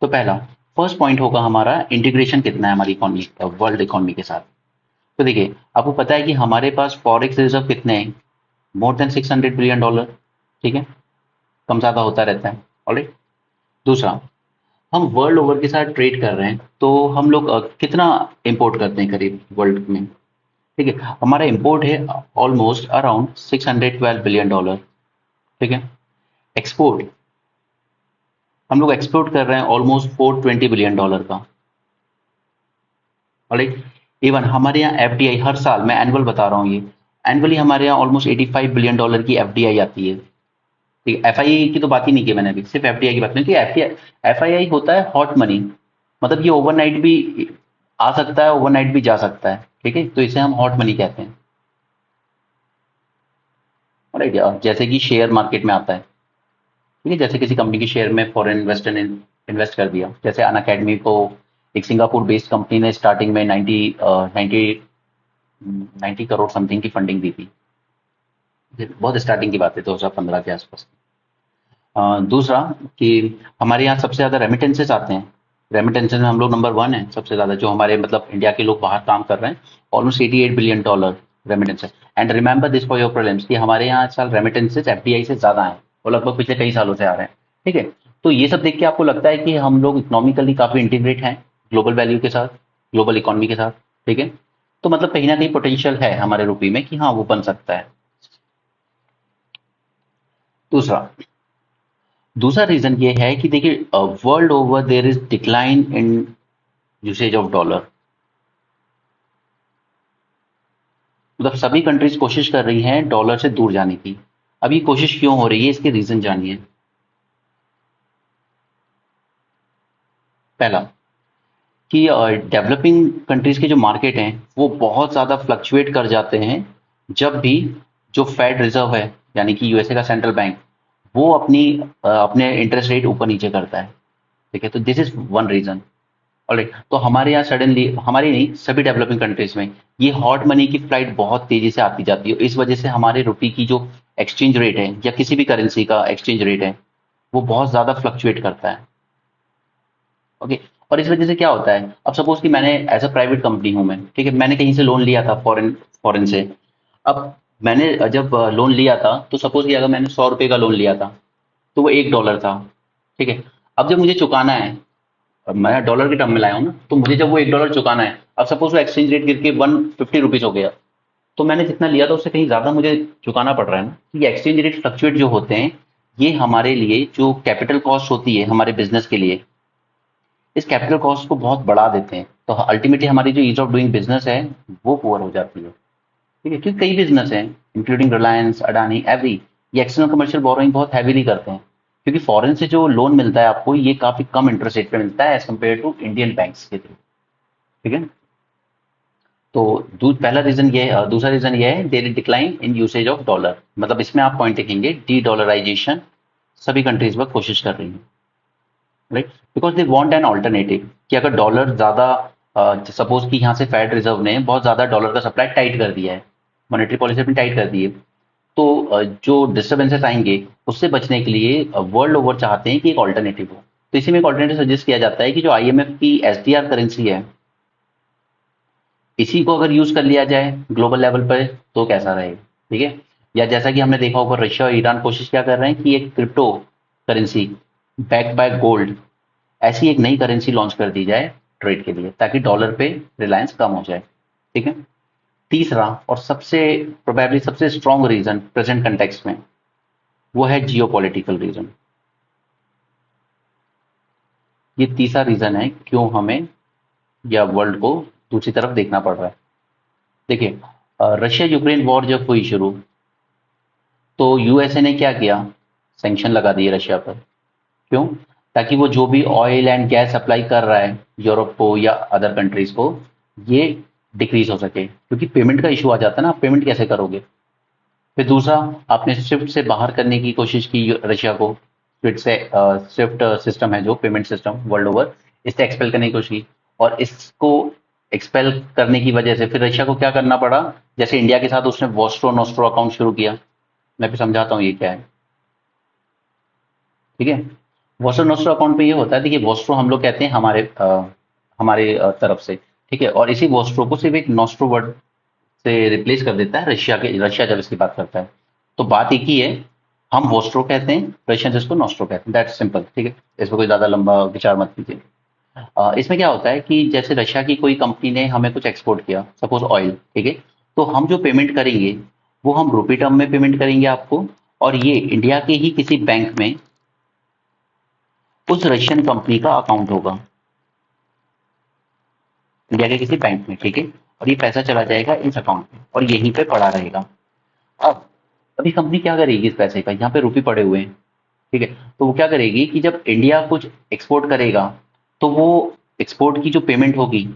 तो पहला फर्स्ट पॉइंट होगा हमारा इंटीग्रेशन कितना है हमारी इकोनॉमी वर्ल्ड इकोनॉमी के साथ। तो देखिए आपको पता है कि हमारे पास फॉरेक्स रिजर्व कितने हैं, मोर देन $600 बिलियन, ठीक है, कम ज्यादा होता रहता है, ऑलराइट। दूसरा, हम वर्ल्ड ओवर के साथ ट्रेड कर रहे हैं, तो हम लोग कितना इंपोर्ट करते हैं करीब वर्ल्ड में, ठीक है। हमारा इंपोर्ट है ऑलमोस्ट अराउंड $612 बिलियन, ठीक है। एक्सपोर्ट, हम लोग एक्सपोर्ट कर रहे हैं ऑलमोस्ट $420 बिलियन का, ऑलराइट। इवन हमारे यहाँ एफडीआई हर साल, मैं एनुअल बता रहा हूँ ये, एनुअली हमारे यहाँ ऑलमोस्ट $85 बिलियन की एफडीआई आती है, ठीक है। एफआईआई की तो बात ही नहीं की मैंने अभी, सिर्फ एफडीआई की बात नहीं की। एफआईआई होता है हॉट मनी, मतलब ये ओवरनाइट भी आ सकता है, ओवरनाइट भी जा सकता है, ठीक है, तो इसे हम हॉट मनी कहते हैं, राइट। जैसे कि शेयर मार्केट में आता है, ठीक है, जैसे किसी कंपनी के शेयर में फॉरेन इन्वेस्टर ने इन्वेस्ट कर दिया, जैसे अन अकेडमी को एक सिंगापुर बेस्ड कंपनी ने स्टार्टिंग में 90 करोड़ समथिंग की फंडिंग दी थी, बहुत स्टार्टिंग की बात है 2015 के आसपास। दूसरा कि हमारे यहाँ सबसे ज्यादा रेमिटेंसेस आते हैं, रेमिटेंसेस में हम लोग नंबर वन है सबसे ज्यादा, जो हमारे मतलब इंडिया के लोग बाहर काम कर रहे हैं, almost $88 billion remittances. And remember this for your prelims कि हमारे यहाँ इस साल रेमिटेंसेस एफडीआई से ज्यादा है, वो लगभग पिछले कई सालों से आ रहे हैं, ठीक है। तो ये सब देख के आपको लगता है कि हम लोग इकोनॉमिकली काफी इंटीग्रेट हैं ग्लोबल वैल्यू के साथ, ग्लोबल इकोनॉमी के साथ, ठीक है। तो मतलब कहीं ना कहीं पोटेंशियल है हमारे रुपये में कि हाँ वो बन सकता है। दूसरा दूसरा रीजन ये है कि देखिए world over there is decline in usage of dollar, मतलब सभी कंट्रीज कोशिश कर रही हैं डॉलर से दूर जाने की। अब ये कोशिश क्यों हो रही है, इसके रीजन जानिए। पहला कि डेवलपिंग कंट्रीज के जो मार्केट हैं वो बहुत ज़्यादा फ्लक्चुएट कर जाते हैं जब भी जो फेड रिजर्व है, यानी कि यूएसए का सेंट्रल बैंक, वो अपने इंटरेस्ट रेट ऊपर नीचे करता है, ठीक है। तो this is one reason, alright. तो हमारे यहाँ सडनली, हमारी नहीं सभी डेवलपिंग कंट्रीज में ये हॉट मनी की फ्लाइट बहुत तेजी से आती जाती है, इस वजह से हमारे रुपये की जो एक्सचेंज रेट है या किसी भी करेंसी का एक्सचेंज रेट है वो बहुत ज्यादा फ्लक्चुएट करता है, ओके। और इस वजह से क्या होता है, अब सपोज कि मैंने एज अ प्राइवेट कंपनी हूं मैं, ठीक है, मैंने कहीं से लोन लिया था फॉरेन फॉरेन से। अब मैंने जब लोन लिया था तो सपोज कि अगर मैंने $100 का लोन लिया था तो वो $1 था, ठीक है। अब जब मुझे चुकाना है, अब मैं डॉलर के टर्म में लाया हूँ ना, तो मुझे जब वो $1 चुकाना है, अब सपोज वो एक्सचेंज रेट गिर के ₹150 हो गया, तो मैंने जितना लिया था उससे कहीं ज्यादा मुझे चुकाना पड़ रहा है ना। ये एक्सचेंज रेट फ्लक्चुएट जो होते हैं, ये हमारे लिए जो कैपिटल कॉस्ट होती है हमारे बिजनेस के लिए, इस कैपिटल कॉस्ट को बहुत बढ़ा देते हैं, तो अल्टीमेटली हमारी जो ईज ऑफ डूइंग बिजनेस है वो पुअर हो जाती है, ठीक है। क्योंकि कई बिजनेस हैं इंक्लूडिंग रिलायंस, अडानी, एवरी, ये एक्सटर्नल कमर्शियल बोरोइंग बहुत हैवीली करते हैं, क्योंकि फॉरेन से जो लोन मिलता है आपको ये काफी कम इंटरेस्ट रेट पे मिलता है as compare to Indian banks के थ्रू, ठीक है। तो पहला रीजन ये है, दूसरा रीजन ये है there is decline in usage of dollar, मतलब इसमें आप पॉइंट देखेंगे डी डॉलराइजेशन सभी कंट्रीज पर कोशिश कर रही हैं, right, because they want an alternative कि अगर डॉलर ज्यादा, सपोज कि यहाँ से फेड रिजर्व ने बहुत ज्यादा डॉलर का सप्लाई टाइट कर दिया है, मॉनेटरी पॉलिसी अपनी टाइट कर दी है, तो जो डिस्टर्बेंसेस आएंगे उससे बचने के लिए वर्ल्ड ओवर चाहते हैं कि एक ऑल्टरनेटिव हो। तो इसी में एक ऑल्टरनेटिव सजेस्ट किया जाता है कि जो आईएमएफ की एसडीआर करेंसी है, इसी को अगर यूज कर लिया जाए ग्लोबल लेवल पर तो कैसा रहेगा, ठीक है। या जैसा कि हमने देखा होगा रशिया और ईरान कोशिश क्या कर रहे हैं कि एक crypto currency backed by gold, ऐसी एक नई करेंसी लॉन्च कर दी जाए ट्रेड के लिए, ताकि डॉलर पे रिलायंस कम हो जाए, ठीक है। तीसरा और सबसे प्रोबेबली सबसे स्ट्रॉन्ग रीजन प्रेजेंट कंटेक्स्ट में, वो है जियोपॉलिटिकल रीजन। ये तीसरा रीजन है क्यों हमें या वर्ल्ड को दूसरी तरफ देखना पड़ रहा है। देखिए, रशिया यूक्रेन वॉर जब हुई शुरू, तो यूएसए ने क्या किया, सैंक्शन लगा दिए रशिया पर। क्यों? ताकि वो जो भी ऑयल एंड गैस सप्लाई कर रहा है यूरोप को या अदर कंट्रीज को, ये डिक्रीज हो सके, क्योंकि पेमेंट का इशू आ जाता है ना, आप पेमेंट कैसे करोगे। फिर दूसरा, आपने स्विफ्ट से बाहर करने की कोशिश की रशिया को। स्विफ्ट सिस्टम है जो पेमेंट सिस्टम वर्ल्ड ओवर, इससे एक्सपेल करने की कोशिश की। और इसको एक्सपेल करने की वजह से फिर रशिया को क्या करना पड़ा, जैसे इंडिया के साथ उसने वोस्ट्रो नोस्ट्रो अकाउंट शुरू किया। मैं फिर समझाता हूँ ये क्या है। ठीक है, वोस्ट्रो नोस्ट्रो अकाउंट पे ये होता है, देखिए वोस्ट्रो हम लोग कहते हैं हमारे तरफ से। ठीक है, और इसी वोस्ट्रो को सिर्फ एक नोस्ट्रो वर्ड से रिप्लेस कर देता है रशिया जब इसकी बात करता है। तो बात एक ही है, हम वोस्ट्रो कहते हैं, रशियन जिसको नोस्ट्रो कहते हैं, दैट्स सिंपल। ठीक है, इसमें कोई ज्यादा लंबा विचार मत कीजिए। इसमें क्या होता है कि जैसे रशिया की कोई कंपनी ने हमें कुछ एक्सपोर्ट किया, सपोज ऑयल। ठीक है, तो हम जो पेमेंट करेंगे वो हम रुपी टर्म में पेमेंट करेंगे आपको, और ये इंडिया के ही किसी बैंक में उस रशियन कंपनी का अकाउंट होगा, इंडिया के किसी बैंक में। ठीक है, और ये पैसा चला जाएगा इस अकाउंट में और यहीं पे पड़ा रहेगा। अब अभी कंपनी क्या करेगी इस पैसे का, यहाँ पे रुपये पड़े हुए हैं। ठीक है, तो वो क्या करेगी कि जब इंडिया कुछ एक्सपोर्ट करेगा, तो वो एक्सपोर्ट की जो पेमेंट होगी,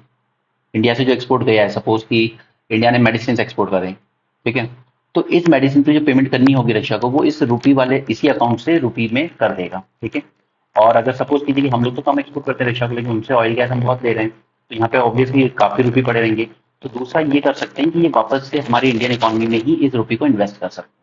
इंडिया से जो एक्सपोर्ट गया है, सपोज कि इंडिया ने मेडिसिन एक्सपोर्ट करे। ठीक है, तो इस मेडिसिन पे जो पेमेंट करनी होगी रशिया को, वो इस रुपी वाले इसी अकाउंट से रुपी में कर देगा। ठीक है, और अगर सपोज कीजिए कि हम लोग तो कम एक्सपोर्ट करते हैं रशिया को, लेकिन उनसे ऑयल गैस हम बहुत ले रहे हैं, तो यहाँ पे ऑब्वियसली काफी रुपये पड़े रहेंगे। तो दूसरा ये कर सकते हैं कि ये वापस से हमारी इंडियन इकोनॉमी में ही इस रुपये को इन्वेस्ट कर सकते हैं।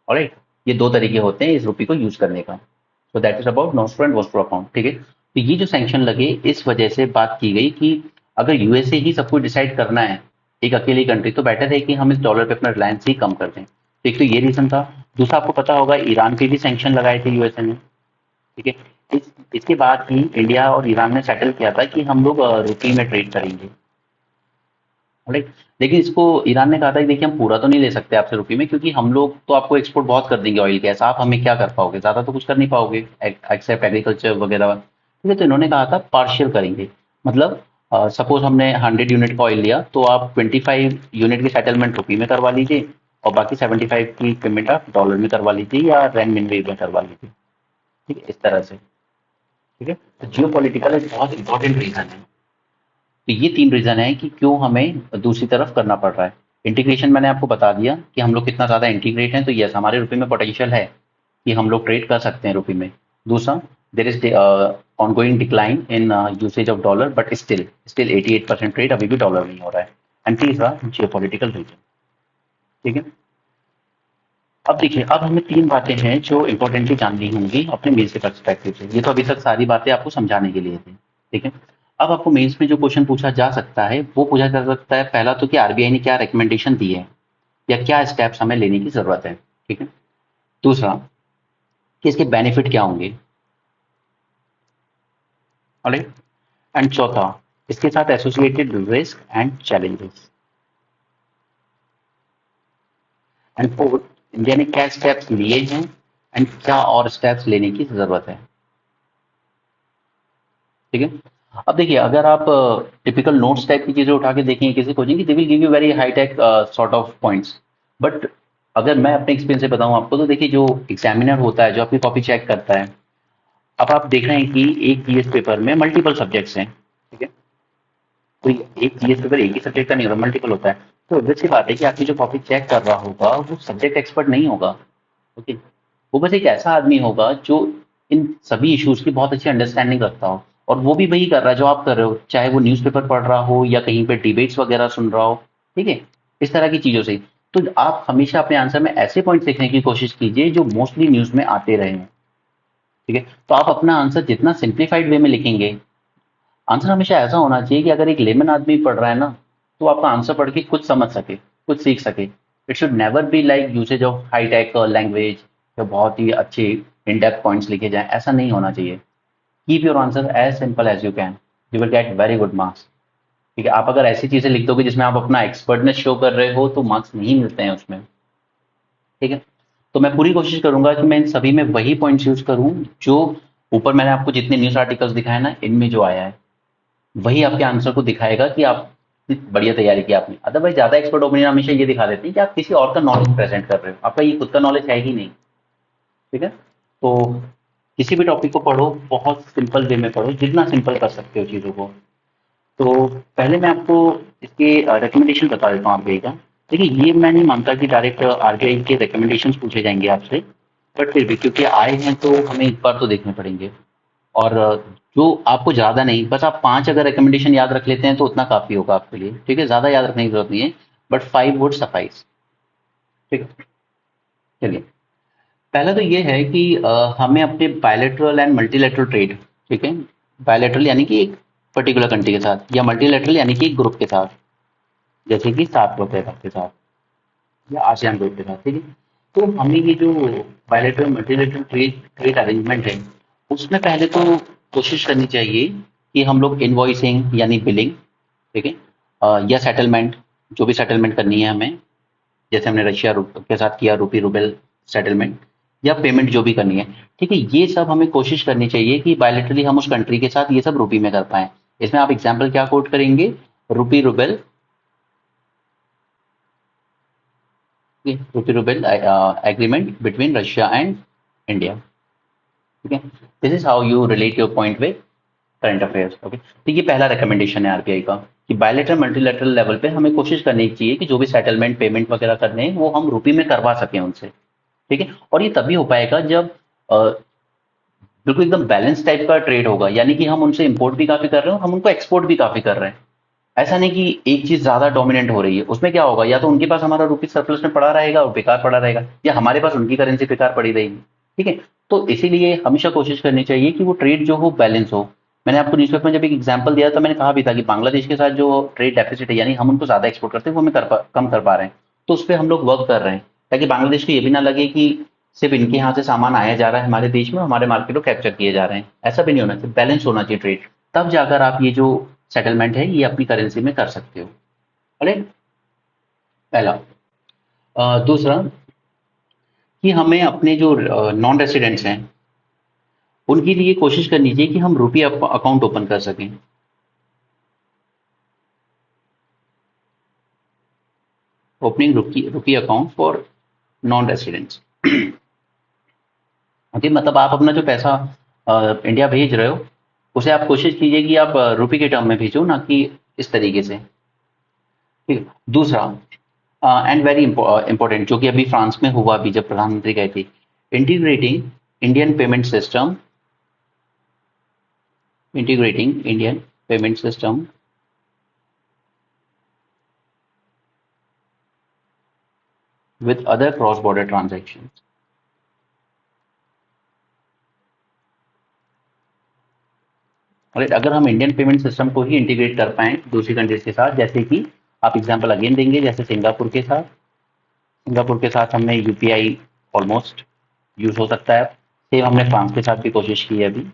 ऑलराइट, ये दो तरीके होते हैं इस रुपये को यूज करने का। So that is about nostro and vostro account. ठीक है, तो ये जो सैंक्शन लगे, इस वजह से बात की गई कि अगर यूएसए ही सब कुछ डिसाइड करना है, एक अकेली कंट्री, तो बेटर है कि हम इस डॉलर पे अपना रिलायंस ही कम कर दें। तो एक तो ये रीजन था। दूसरा, आपको पता होगा ईरान पे भी सैंक्शन लगाए थे यूएसए ने। ठीक है, इसके बाद ही इंडिया और ईरान ने सेटल किया था कि हम लोग रुपये में ट्रेड करेंगे। राइट, लेकिन इसको ईरान ने कहा था कि देखिए हम पूरा तो नहीं ले सकते आपसे रुपये में, क्योंकि हम लोग तो आपको एक्सपोर्ट बहुत कर देंगे ऑयल गैस, आप हमें क्या कर पाओगे, ज्यादा तो कुछ कर नहीं पाओगे एक्सेप्ट एग्रीकल्चर वगैरह। ठीक है, तो इन्होंने कहा था पार्शियल करेंगे। मतलब सपोज हमने 100 यूनिट का ऑयल लिया, तो आप 25 यूनिट की सेटलमेंट रुपये में करवा लीजिए, और बाकी 75 की पेमेंट आप डॉलर में करवा लीजिए या रेनमिनबी में करवा लीजिए। ठीक है, इस तरह से। ठीक है, तो जियो पॉलिटिकल एक बहुत इंपॉर्टेंट रीजन है। तो ये तीन रीजन है कि क्यों हमें दूसरी तरफ करना पड़ रहा है। इंटीग्रेशन मैंने आपको बता दिया कि हम लोग कितना ज्यादा इंटीग्रेट हैं, तो यस हमारे रुपये में पोटेंशियल है कि हम लोग ट्रेड कर सकते हैं रुपये में। दूसरा, there is ongoing decline in usage of dollar, but still still 88% trade अभी भी डॉलर में ही हो रहा है। एंड तीसरा, जियो पॉलिटिकल रीजन। ठीक है, अब देखिए, अब हमें तीन बातें हैं जो इंपॉर्टेंटली जाननी होंगी अपने मेंस के पर्सपेक्टिव से। ये तो अभी तक सारी बातें आपको समझाने के लिए थी। ठीक है, अब आपको मेंस में जो क्वेश्चन पूछा जा सकता है वो पूछा जा सकता है, पहला तो कि आरबीआई ने क्या रिकमेंडेशन दी है या क्या स्टेप्स हमें लेने की जरूरत है। ठीक है, दूसरा कि इसके बेनिफिट क्या होंगे। ऑलराइट, एंड चौथा, इसके साथ associated risk and challenges. And fourth, India ने क्या स्टेप्स लिए हैं एंड क्या और स्टेप्स लेने की जरूरत है। ठीक है, अब देखिए, अगर आप टिपिकल नोट्स टाइप की चीजें उठा के देखेंगे किसी कोचिंग की, they will give you very high tech sort of points. But अगर मैं अपने एक्सपीरियंस से बताऊं आपको, तो देखिए जो एग्जामिनर होता है, जो आपकी कॉपी चेक करता है, अब आप देख रहे हैं कि एक जीएस पेपर में मल्टीपल सब्जेक्ट्स हैं। ठीक है, तो एक जीएस पेपर एक ही सब्जेक्ट का नहीं होता, मल्टीपल होता है। तो obvious सी बात है कि आपकी जो कॉपी चेक कर रहा होगा वो सब्जेक्ट एक्सपर्ट नहीं होगा। ओके, वो बस एक ऐसा आदमी होगा जो इन सभी इश्यूज की बहुत अच्छी अंडरस्टैंडिंग रखता हो, और वो भी वही कर रहा है जो आप कर रहे हो, चाहे वो न्यूज़पेपर पढ़ रहा हो या कहीं पे डिबेट्स वगैरह सुन रहा हो। ठीक है, इस तरह की चीजों से। तो आप हमेशा अपने आंसर में ऐसे पॉइंट देखने की कोशिश कीजिए जो मोस्टली न्यूज में आते रहे हैं। ठीक है, तो आप अपना आंसर जितना सिंप्लीफाइड वे में लिखेंगे, आंसर हमेशा ऐसा होना चाहिए कि अगर एक लेमन आदमी पढ़ रहा है ना, तो आपका आंसर पढ़ के कुछ समझ सके, कुछ सीख सके। It should never be like usage of high tech language या बहुत ही अच्छे इन डेप्थ पॉइंट्स लिखे जाएं, ऐसा नहीं होना चाहिए। Keep your answer as simple as you can, you will get very good marks. ठीक है, आप अगर ऐसी चीजें लिख दोगे जिसमें आप अपना एक्सपर्टनेस शो कर रहे हो, तो मार्क्स नहीं मिलते हैं उसमें। ठीक है, तो मैं पूरी कोशिश करूंगा कि मैं इन सभी में वही पॉइंट्स यूज करूं जो ऊपर मैंने आपको जितने न्यूज आर्टिकल्स दिखाए ना, इनमें जो आया है, वही आपके आंसर को दिखाएगा कि आप बढ़िया तैयारी की आपने। अदरवाइज ज्यादा एक्सपर्ट ओपिनियन हमेशा ये दिखा देते हैं कि आप किसी और का नॉलेज प्रेजेंट कर रहे हो, आपका ये खुद का नॉलेज है ही नहीं। ठीक है, तो किसी भी टॉपिक को पढ़ो, बहुत सिंपल वे में पढ़ो, जितना सिंपल कर सकते हो चीज़ों को। तो पहले मैं आपको इसके रिकमेंडेशन बता देता हूँ आरबीआई का। देखिए, ये मैं नहीं मानता कि डायरेक्ट आरबीआई के रिकमेंडेशंस पूछे जाएंगे आपसे, बट फिर भी क्योंकि आए हैं तो हमें एक बार तो देखने पड़ेंगे। और जो आपको ज़्यादा नहीं, बस आप 5 अगर रिकमेंडेशन याद रख लेते हैं तो उतना काफ़ी होगा आपके लिए। ठीक है, ज़्यादा याद रखने की ज़रूरत नहीं है, बट 5 वुड सफाइस। ठीक है, चलिए। पहला तो ये है कि हमें अपने बायलैटरल एंड मल्टीलैटरल ट्रेड, ठीक है, बायलैटरल यानी कि एक पर्टिकुलर कंट्री के साथ, या मल्टीलैटरल यानी कि एक ग्रुप के साथ, जैसे कि सार्क वगैरह के साथ या आसियान ग्रुप के साथ। ठीक है, तो हमें ये जो bilateral multilateral trade trade arrangement है, उसमें पहले तो कोशिश करनी चाहिए कि हम लोग इनवॉइसिंग यानी बिलिंग, ठीक है, या सेटलमेंट, जो भी सेटलमेंट करनी है हमें, जैसे हमने रशिया के साथ किया रूपी रूबल सेटलमेंट, या पेमेंट जो भी करनी है, ठीक है, ये सब हमें कोशिश करनी चाहिए कि बायलैटरली हम उस कंट्री के साथ ये सब रूपी में कर पाएं। इसमें आप एग्जाम्पल क्या कोट करेंगे? रूपी रूबल, रूपी rouble agreement between Russia and India. ठीक है, this is how you relate your point with current affairs. Okay, तो ये पहला रिकमेंडेशन है आरबीआई का कि बायलैटरल मल्टीलैटरल लेवल पे हमें कोशिश करनी चाहिए कि जो भी सेटलमेंट पेमेंट वगैरह करने हैं वो हम रूपी में करवा सकें उनसे। ठीक है, और ये तभी हो पाएगा जब बिल्कुल एकदम बैलेंस टाइप का ट्रेड होगा, यानी कि हम उनसे इंपोर्ट भी काफी कर रहे हैं और हम उनको एक्सपोर्ट भी काफी कर रहे हैं। ऐसा नहीं कि एक चीज ज्यादा डोमिनेंट हो रही है। उसमें क्या होगा, या तो उनके पास हमारा रुपीज सरप्लस में पड़ा रहेगा और बेकार पड़ा रहेगा, या हमारे पास उनकी करेंसी बेकार पड़ी रहेगी। ठीक है, तो इसीलिए हमेशा कोशिश करनी चाहिए कि वो ट्रेड जो हो बैलेंस हो। मैंने आपको न्यूज़पेपर में जब एक एग्जांपल दिया था, मैंने कहा भी था कि बांग्लादेश के साथ जो ट्रेड डेफिसिट है, यानी हम उनको ज्यादा एक्सपोर्ट करते हैं, वो हमें कम कर पा रहे हैं। तो उस पर हम लोग वर्क कर रहे हैं, ताकि बांग्लादेश को ये भी ना लगे कि सिर्फ इनके यहाँ से सामान आया जा रहा है हमारे देश में, हमारे मार्केट को कैप्चर किए जा रहे हैं। ऐसा भी नहीं होना चाहिए, बैलेंस होना चाहिए ट्रेड। तब जाकर आप ये जो सेटलमेंट है ये अपनी करेंसी में कर सकते हो। अरे, पहला। दूसरा, कि हमें अपने जो नॉन रेसिडेंट्स हैं उनके लिए कोशिश करनी चाहिए कि हम रुपये अकाउंट ओपन कर सकें। ओपनिंग रुपये account for non residents. Okay, मतलब आप अपना जो पैसा इंडिया भेज रहे हो, उसे आप कोशिश कीजिए कि आप रुपये के टर्म में भेजो, ना कि इस तरीके से। ठीक है, दूसरा एंड वेरी इंपॉर्टेंट, जो कि अभी फ्रांस में हुआ अभी जब प्रधानमंत्री गए थे, integrating Indian payment system, integrating Indian payment system with other cross-border transactions। और अगर हम इंडियन पेमेंट सिस्टम को ही इंटीग्रेट कर पाएं दूसरी कंट्रीज के साथ, जैसे कि आप एग्जांपल अगेन देंगे, जैसे सिंगापुर के साथ हमने यूपीआई ऑलमोस्ट यूज हो सकता है। सेम हमने फ्रांस के साथ भी कोशिश की है अभी,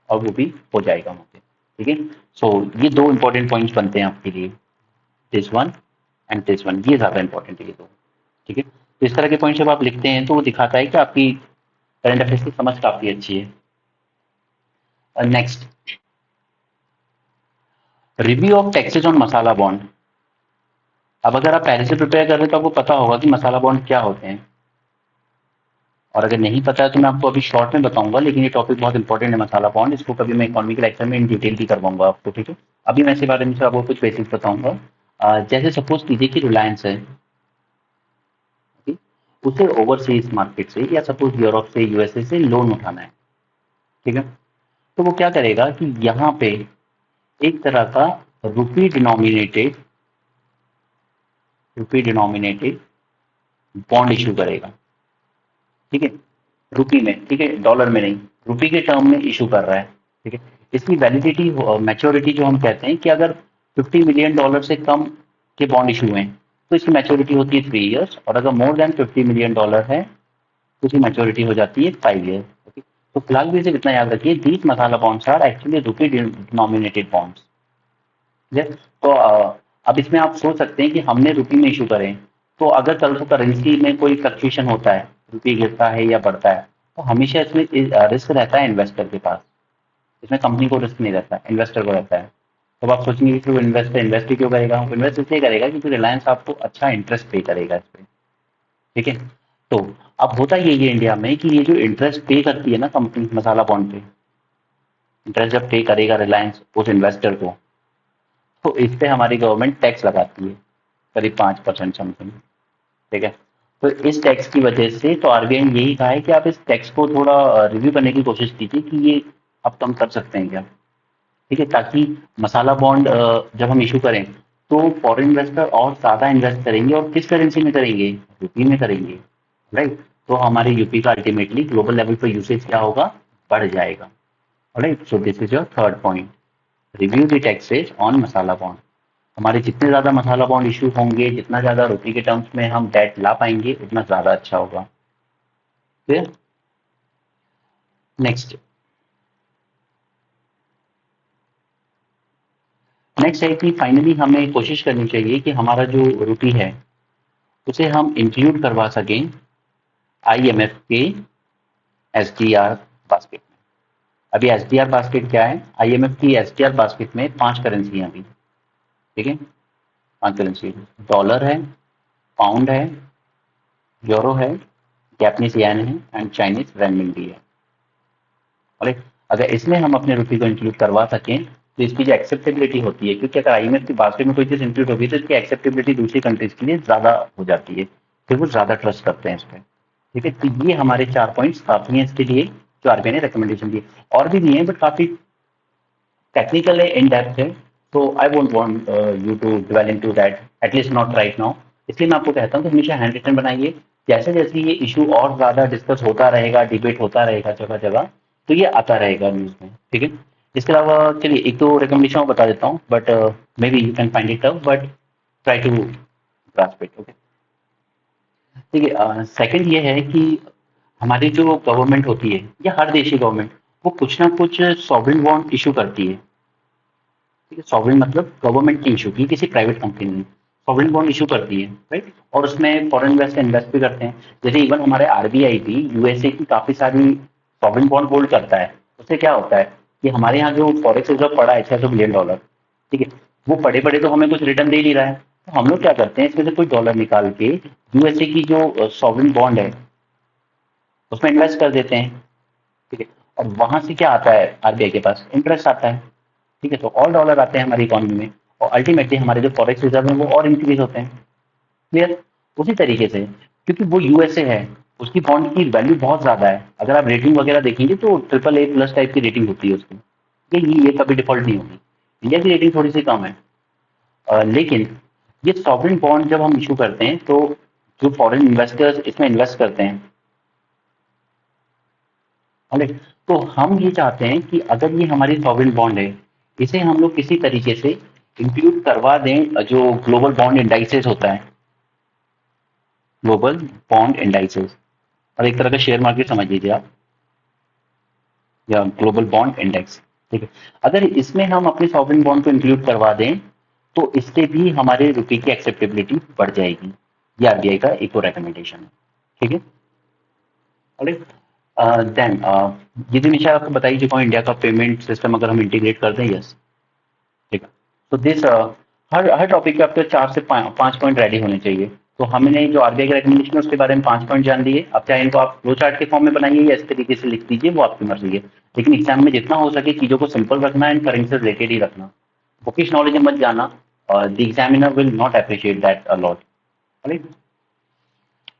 और वो भी हो जाएगा वहाँ पे। ठीक है, सो ये दो इंपॉर्टेंट पॉइंट्स बनते हैं आपके लिए, this one and this one, ये ज्यादा इंपॉर्टेंट है ये दो। ठीक है, तो इस तरह के पॉइंट जब आप लिखते हैं तो वो दिखाता है कि आपकी करंट अफेयर्स की समझ काफी अच्छी है। Next, review of taxes on masala bond. अब अगर आप पहले से प्रिपेयर कर रहे हैं तो आपको पता होगा कि मसाला बॉन्ड क्या होते हैं, और अगर नहीं पता है तो मैं आपको अभी शॉर्ट में बताऊंगा, लेकिन ये टॉपिक बहुत इंपॉर्टेंट है मसाला बॉन्ड। इसको कभी मैं इकोनॉमिक लेक्चर में इन डिटेल भी करवाऊंगा आपको। ठीक है, अभी मैं इसके बारे में आपको कुछ बेसिक्स बताऊंगा। जैसे सपोज कीजिए कि रिलायंस है, ठीक? उसे ओवरसीज मार्केट से या सपोज यूरोप से, यूएसए से लोन उठाना है। ठीक है, तो वो क्या करेगा कि यहाँ पे एक तरह का रुपी डिनोमिनेटेड रुपी डिनोमिनेटेड बॉन्ड इशू करेगा। ठीक है, रुपी में, ठीक है, डॉलर में नहीं, रुपी के टर्म में इशू कर रहा है। ठीक है, इसकी वैलिडिटी, मैच्योरिटी जो हम कहते हैं कि अगर $50 मिलियन से कम के बॉन्ड इशू हैं तो इसकी मैच्योरिटी होती है 3 इयर्स, और अगर मोर देन $50 मिलियन है तो उसकी मैच्योरिटी हो जाती है 5 इयर्स। ओके, तो फिलहाल भी सिर्फ इतना याद रखिए, these masala bonds are actually rupee denominated bonds. ठीक है, तो अब इसमें आप सोच सकते हैं कि हमने रुपी में इशू करें, तो अगर कल को करेंसी में कोई फ्लक्चुएशन होता है, रुपये गिरता है या बढ़ता है, तो हमेशा इसमें रिस्क रहता है इन्वेस्टर के पास। इसमें कंपनी को रिस्क नहीं रहता है, इन्वेस्टर को रहता है। अब आप सोचेंगे कि वो इन्वेस्ट ही क्यों करेगा, वो इन्वेस्ट इसलिए करेगा क्योंकि रिलायंस आपको अच्छा इंटरेस्ट पे करेगा इस पे। ठीक है। तो अब होता यही है इंडिया में कि ये जो इंटरेस्ट पे करती है ना कंपनी मसाला बॉन्ड पे, इंटरेस्ट जब पे करेगा रिलायंस उस इन्वेस्टर को, तो इस पे हमारी गवर्नमेंट टैक्स लगाती है, करीब 5% समथिंग। ठीक है। तो इस टैक्स की वजह से तो आरबीआई ने यही कहा है कि आप इस टैक्स को थोड़ा रिव्यू करने की कोशिश कीजिए कि ये आप कम कर सकते हैं क्या। ठीक है, ताकि मसाला बॉन्ड जब हम इशू करें तो फॉरेन इन्वेस्टर और ज्यादा इन्वेस्ट करेंगे, और किस करेंसी में करेंगे, यूपी में करेंगे। राइट। तो हमारे यूपी का अल्टीमेटली ग्लोबल लेवल पर यूसेज क्या होगा, बढ़ जाएगा। Right. So this is your third point, review the taxes on masala bond. हमारे जितने ज्यादा मसाला बॉन्ड इशू होंगे, जितना ज्यादा रुपये के टर्म्स में हम डेट ला पाएंगे, उतना ज्यादा अच्छा होगा। फिर नेक्स्ट नेक्स्ट है कि फाइनली हमें कोशिश करनी चाहिए कि हमारा जो रुपी है उसे हम इंक्लूड करवा सकें आईएमएफ के एसडीआर बास्केट में। अभी एसडीआर बास्केट क्या है, आईएमएफ की एसडीआर बास्केट में 5 करेंसी हैं अभी। ठीक है, 5 करेंसी, डॉलर है, पाउंड है, यूरो है, जापानीज येन है एंड चाइनीज रेनमिंबी है। और अगर इसमें हम अपने रुपये को इंक्लूड करवा सकें तो इसकी जो एक्सेप्टेबिलिटी होती है, क्योंकि अगर आईएमएफ की बास्केट में कोई चीज इंक्लूड होगी तो इसकी एक्सेप्टेबिलिटी दूसरी कंट्रीज के लिए ज्यादा हो जाती है, फिर वो ज्यादा ट्रस्ट करते हैं इस पर। ठीक है, तो ये हमारे 4 पॉइंट्स काफी हैं इसके लिए जो आरबीआई ने रिकमेंडेशन दी। और भी दिए हैं बट काफी टेक्निकल है, इन डेप्थ है, तो I won't want you to delve into that, at least not right now. इसलिए मैं आपको कहता हूँ कि हमेशा हैंड रिटन बनाइए। जैसे जैसे ये इशू और ज्यादा डिस्कस होता रहेगा, डिबेट होता रहेगा जगह जगह, तो ये आता रहेगा न्यूज में। ठीक है। इसके अलावा चलिए एक दो रिकमेंडेशन और बता देता हूँ, but may be you can find it out, but try to grasp it. Okay. ठीक है, सेकंड ये है कि हमारी जो गवर्नमेंट होती है या हर देश की गवर्नमेंट, वो कुछ ना कुछ सॉवरेन बॉन्ड इशू करती है। ठीक है, सॉवरेन मतलब गवर्नमेंट की इशू की, किसी प्राइवेट कंपनी ने सॉवरेन बॉन्ड इशू करती है। राइट। और उसमें फॉरेन इन्वेस्टर इन्वेस्ट भी करते हैं। जैसे इवन हमारे आरबीआई भी यूएसए की काफी सारी सॉवरेन बॉन्ड होल्ड करता है। उससे क्या होता है कि हमारे यहाँ जो फॉरेक्स रिजर्व पड़ा है $600 बिलियन, ठीक है, वो पड़े पड़े तो हमें कुछ रिटर्न दे नहीं रहा है, तो हम लोग क्या करते हैं इसमें से कुछ डॉलर निकाल के यूएसए की जो सॉवरेन बॉन्ड है उसमें इन्वेस्ट कर देते हैं। ठीक है। और वहां से क्या आता है, आरबीआई के पास इंटरेस्ट आता है। ठीक है, तो और डॉलर आते हैं हमारी इकोनॉमी में, और अल्टीमेटली हमारे जो फॉरेक्स रिजर्व है वो और इंक्रीज होते हैं। क्लियर। उसी तरीके से क्योंकि वो यूएसए है, उसकी बॉन्ड की वैल्यू बहुत ज्यादा है। अगर आप रेटिंग वगैरह देखेंगे तो AAA+ टाइप की रेटिंग होती है उसकी, ये कभी डिफॉल्ट नहीं होगी। इंडिया की रेटिंग थोड़ी सी कम है। लेकिन ये सॉवरेन बॉन्ड जब हम इशू करते हैं तो जो फॉरेन इन्वेस्टर्स इसमें इन्वेस्ट करते हैं, राइट, तो हम ये चाहते हैं कि अगर ये हमारी सॉवरेन बॉन्ड है, इसे हम लोग किसी तरीके से इंक्लूड करवा दें जो ग्लोबल बॉन्ड इंडाइसेस होता है, ग्लोबल बॉन्ड इंडाइसेस, और एक तरह का शेयर मार्केट समझ लीजिए आप, या ग्लोबल बॉन्ड इंडेक्स। ठीक है, अगर इसमें हम अपने सॉवरेन बॉन्ड को इंक्लूड करवा दें तो इससे भी हमारे रुपये की एक्सेप्टेबिलिटी बढ़ जाएगी। ये आरबीआई का एक और रिकमेंडेशन है। ठीक है। देन ये जो नीचे आपको बताई चुका हूँ, इंडिया का पेमेंट सिस्टम अगर हम इंटीग्रेट कर दें, यस। ठीक है। तो दिस हर हर टॉपिक पे आपके 4 से 5 पॉइंट रेडी होने चाहिए। तो हमने जो आरबीआई का रिकमेंडेशन है उसके बारे में 5 पॉइंट जान लिए। अब चाहे इनको आप फ्लो चार्ट के फॉर्म में बनाइए या इस तरीके से लिख दीजिए, वो आपकी मर्जी है। लेकिन एग्जाम में जितना हो सके चीजों को सिंपल रखना एंड करेंट से रिलेटेड ही रखना, बुकिश नॉलेज में मत जाना, और the examiner will not appreciate that allot. Right.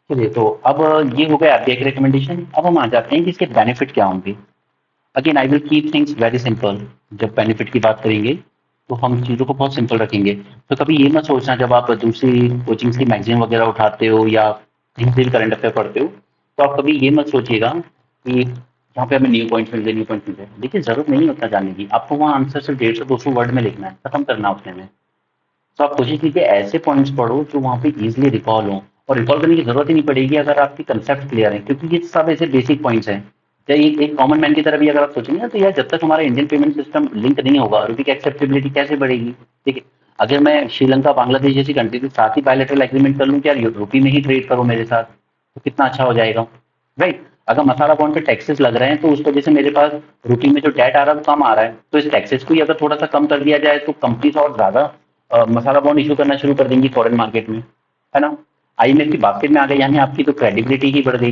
चलिए, तो अब ये हो गया आरबीआई के रिकमेंडेशन। अब हम आ जाते हैं कि इसके बेनिफिट क्या होंगे। Again I will keep things very simple. जब बेनिफिट की बात करेंगे तो हम चीज़ों को बहुत सिंपल रखेंगे। तो कभी ये मत सोचना जब आप दूसरी कोचिंग की मैगजीन वगैरह उठाते हो या कहीं से भी करंट अफेयर पढ़ते हो, तो आप कभी ये मत सोचिएगा कि यहाँ पे हमें न्यू पॉइंट्स मिल गए, न्यू पॉइंट्स मिल गए। देखिए, जरूरत नहीं है उतना जानने की, आपको वहाँ आंसर सिर्फ 150-200 वर्ड में लिखना है, खत्म करना है उतने में। तो आप कोशिश कीजिए ऐसे पॉइंट्स पढ़ो जो वहाँ पे इजीली रिकॉल हो, और रिकॉल करने की जरूरत ही नहीं पड़ेगी अगर आपकी कंसेप्ट क्लियर है, क्योंकि ये सब ऐसे बेसिक पॉइंट्स हैं। या एक कॉमन मैन की तरह भी अगर आप सोचेंगे ना, तो यार जब तक हमारा इंडियन पेमेंट सिस्टम लिंक नहीं होगा, रुपये की एक्सेप्टेबिलिटी कैसे बढ़ेगी। ठीक है, अगर मैं श्रीलंका बांग्लादेश जैसी कंट्री के साथ ही बायलैटरल एग्रीमेंट कर लूँ कि यार रुपये में ही ट्रेड करो मेरे साथ, तो कितना अच्छा हो जाएगा। राइट। अगर मसाला बॉन्ड पे टैक्सेस लग रहे हैं तो उस वजह से मेरे पास रुपी में जो डेट आ रहा है वो कम आ रहा है, तो इस टैक्सेस को ही अगर थोड़ा सा कम कर दिया जाए तो कंपनीज और ज्यादा मसाला बॉन्ड इशू करना शुरू कर देंगी फॉरेन मार्केट में, है ना। आईएमएफ की बास्केट में आ गई, यानी आपकी तो क्रेडिबिलिटी ही बढ़ गई।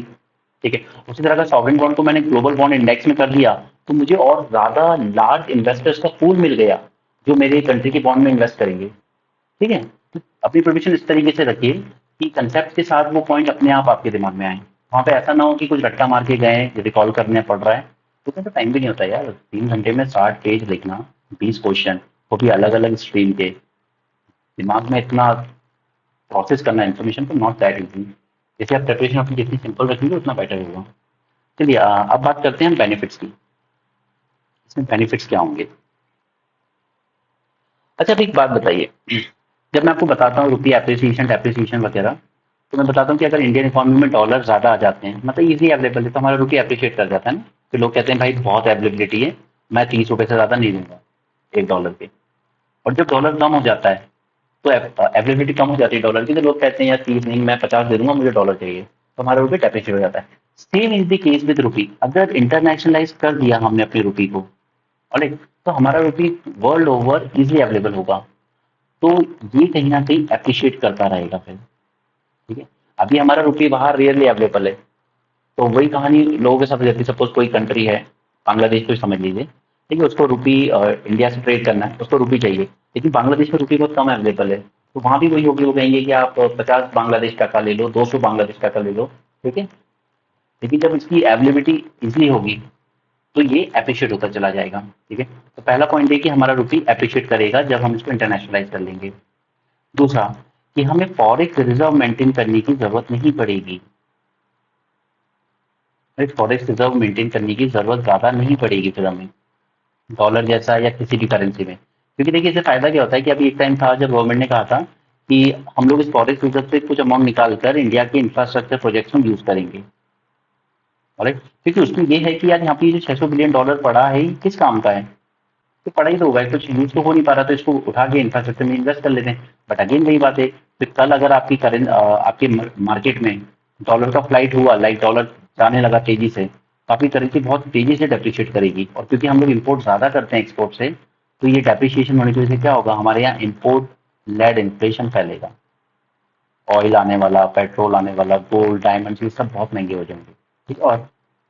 ठीक है, उसी तरह का सॉवरेन बॉन्ड को मैंने ग्लोबल बॉन्ड इंडेक्स में कर दिया, तो मुझे और ज्यादा लार्ज इन्वेस्टर्स का पूल मिल गया जो मेरे कंट्री के बॉन्ड में इन्वेस्ट करेंगे। ठीक है, तो अपनी प्रोडिक्शन इस तरीके से रखिए कि कंसेप्ट के साथ वो पॉइंट अपने आप आपके दिमाग में आए। वहां पे ऐसा ना हो कि कुछ रट्टा मार के गए, रिकॉल करने पड़ रहा है, तो उतना तो टाइम भी नहीं होता यार, 3 घंटे में 60 पेज लिखना, 20 क्वेश्चन, वो भी अलग अलग स्ट्रीम के, दिमाग में इतना प्रोसेस करना इन्फॉर्मेशन को, नॉट दैट इजी। जैसे आप प्रिपरेशन अपनी जितनी सिंपल रखेंगे उतना बेटर होगा। चलिए अब बात करते हैं बेनिफिट्स की। इसमें बेनिफिट्स क्या होंगे? अच्छा, अब एक बात बताइए, जब मैं आपको बताता हूँ रुपये एप्रिसिएशन डेप्रिसिएशन वगैरह, तो मैं बताता हूँ कि अगर इंडियन इकोनॉमी में डॉलर ज्यादा आ जाते हैं, मतलब इजी अवेलेबल है, तो हमारा रुपये अप्रिशिएट कर जाता है ना। फिर लोग कहते हैं भाई बहुत अवेलेबिलिटी है, मैं 30 रुपए से ज्यादा नहीं दूंगा $1 के। और जब डॉलर कम हो जाता है तो अवेलेबिलिटी कम हो जाती है डॉलर की, तो लोग कहते हैं यार 30 नहीं, मैं 50 दे दूंगा, मुझे डॉलर चाहिए, तो हमारा रुपये डेप्रिशिएट हो जाता है। Same is the case with rupee, अगर इंटरनेशनलाइज कर दिया हमने अपने रुपी को, और तो हमारा रुपी वर्ल्ड ओवर इजिली अवेलेबल होगा, तो ये कहीं ना कहीं अप्रिशिएट करता रहेगा फिर। ठीक है, अभी हमारा रुपये बाहर रेयरली अवेलेबल है, तो वही कहानी लोगों के साथ हो जाती है। सपोज कोई कंट्री है, बांग्लादेश को ही समझ लीजिए, ठीक है, उसको रुपी इंडिया से ट्रेड करना है, उसको रुपी चाहिए, लेकिन बांग्लादेश में रुपी बहुत कम अवेलेबल है, तो वहां भी वही होगी, वो कहेंगे कि आप 50 बांग्लादेश टका ले लो, 200 बांग्लादेश टका ले लो। ठीक है, लेकिन जब इसकी अवेलेबिलिटी इजिली होगी तो ये अप्रिशिएट होता चला जाएगा। ठीक है, तो पहला पॉइंट है कि हमारा रुपी अप्रिशिएट करेगा जब हम इसको इंटरनेशनलाइज कर लेंगे। दूसरा, कि हमें फॉरेक्स रिजर्व मेंटेन करने की जरूरत नहीं पड़ेगी, फॉरेक्स रिजर्व मेंटेन करने की जरूरत ज्यादा नहीं पड़ेगी फिर हमें, डॉलर जैसा या किसी भी करेंसी में। क्योंकि देखिए इससे फायदा क्या होता है कि अभी एक टाइम था जब गवर्नमेंट ने कहा था कि हम लोग इस फॉरेक्स रिजर्व से कुछ अमाउंट निकाल कर इंडिया के इंफ्रास्ट्रक्चर प्रोजेक्ट्स में यूज करेंगे। राइट, क्योंकि उसमें ये है कि यार यहाँ पे जो $600 बिलियन पड़ा है ये किस काम का है, तो पड़ा ही तो होगा, कुछ यूज तो हो नहीं पा रहा, तो इसको उठा के इंफ्रास्ट्रक्चर में इन्वेस्ट कर लेते हैं। बट अगेन वही बात है, फिर कल अगर आपकी करेंट आपके मार्केट में डॉलर का फ्लाइट हुआ, लाइक डॉलर जाने लगा तेजी से, काफी करेंसी बहुत तेजी से डेप्रिशिएट करेगी, और क्योंकि हम लोग इम्पोर्ट ज्यादा करते हैं एक्सपोर्ट से, तो ये डेप्रिशिएशन होने की वजह से क्या होगा, हमारे यहाँ इम्पोर्ट लेड इन्फ्लेशन फैलेगा। ऑयल आने वाला, पेट्रोल आने वाला, गोल्ड डायमंड, ये सब बहुत महंगे हो जाएंगे। ठीक है, और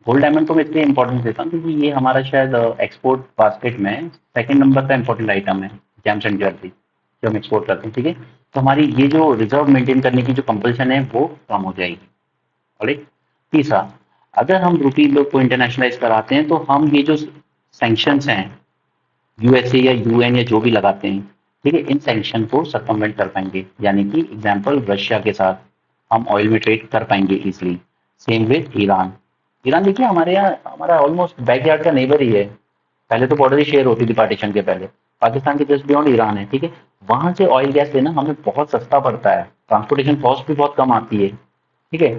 गोल्ड डायमंड को मैं इसलिए इंपॉर्टेंस देता हूँ क्योंकि ये हमारा शायद एक्सपोर्ट बास्केट में सेकंड नंबर का इंपॉर्टेंट आइटम है, जेम्स एंड ज्वेलरी जो हम एक्सपोर्ट करते हैं। ठीक है, तो हमारी ये जो रिजर्व मेंटेन करने की जो कंपल्सन है वो कम हो जाएगी। और एक तीसरा, अगर हम रुपी लोग को इंटरनेशनलाइज कराते हैं तो हम ये जो सैंक्शंस हैं यूएसए या यूएन या जो भी लगाते हैं, ठीक है, इन सैंक्शन को सर्कमवेंट कर पाएंगे, यानी कि एग्जांपल रशिया के साथ हम ऑयल में ट्रेड कर पाएंगे easily. Same with Iran. Iran देखिए हमारे यहाँ, हमारा ऑलमोस्ट बैकयार्ड का नेबर ही है, पहले तो बॉर्डर ही शेयर होती थी पार्टीशन के पहले, पाकिस्तान के जस्ट बियॉन्ड ईरान है। ठीक है, वहां से ऑयल गैस लेना हमें बहुत सस्ता पड़ता है, ट्रांसपोर्टेशन कॉस्ट भी बहुत कम आती है। ठीक है,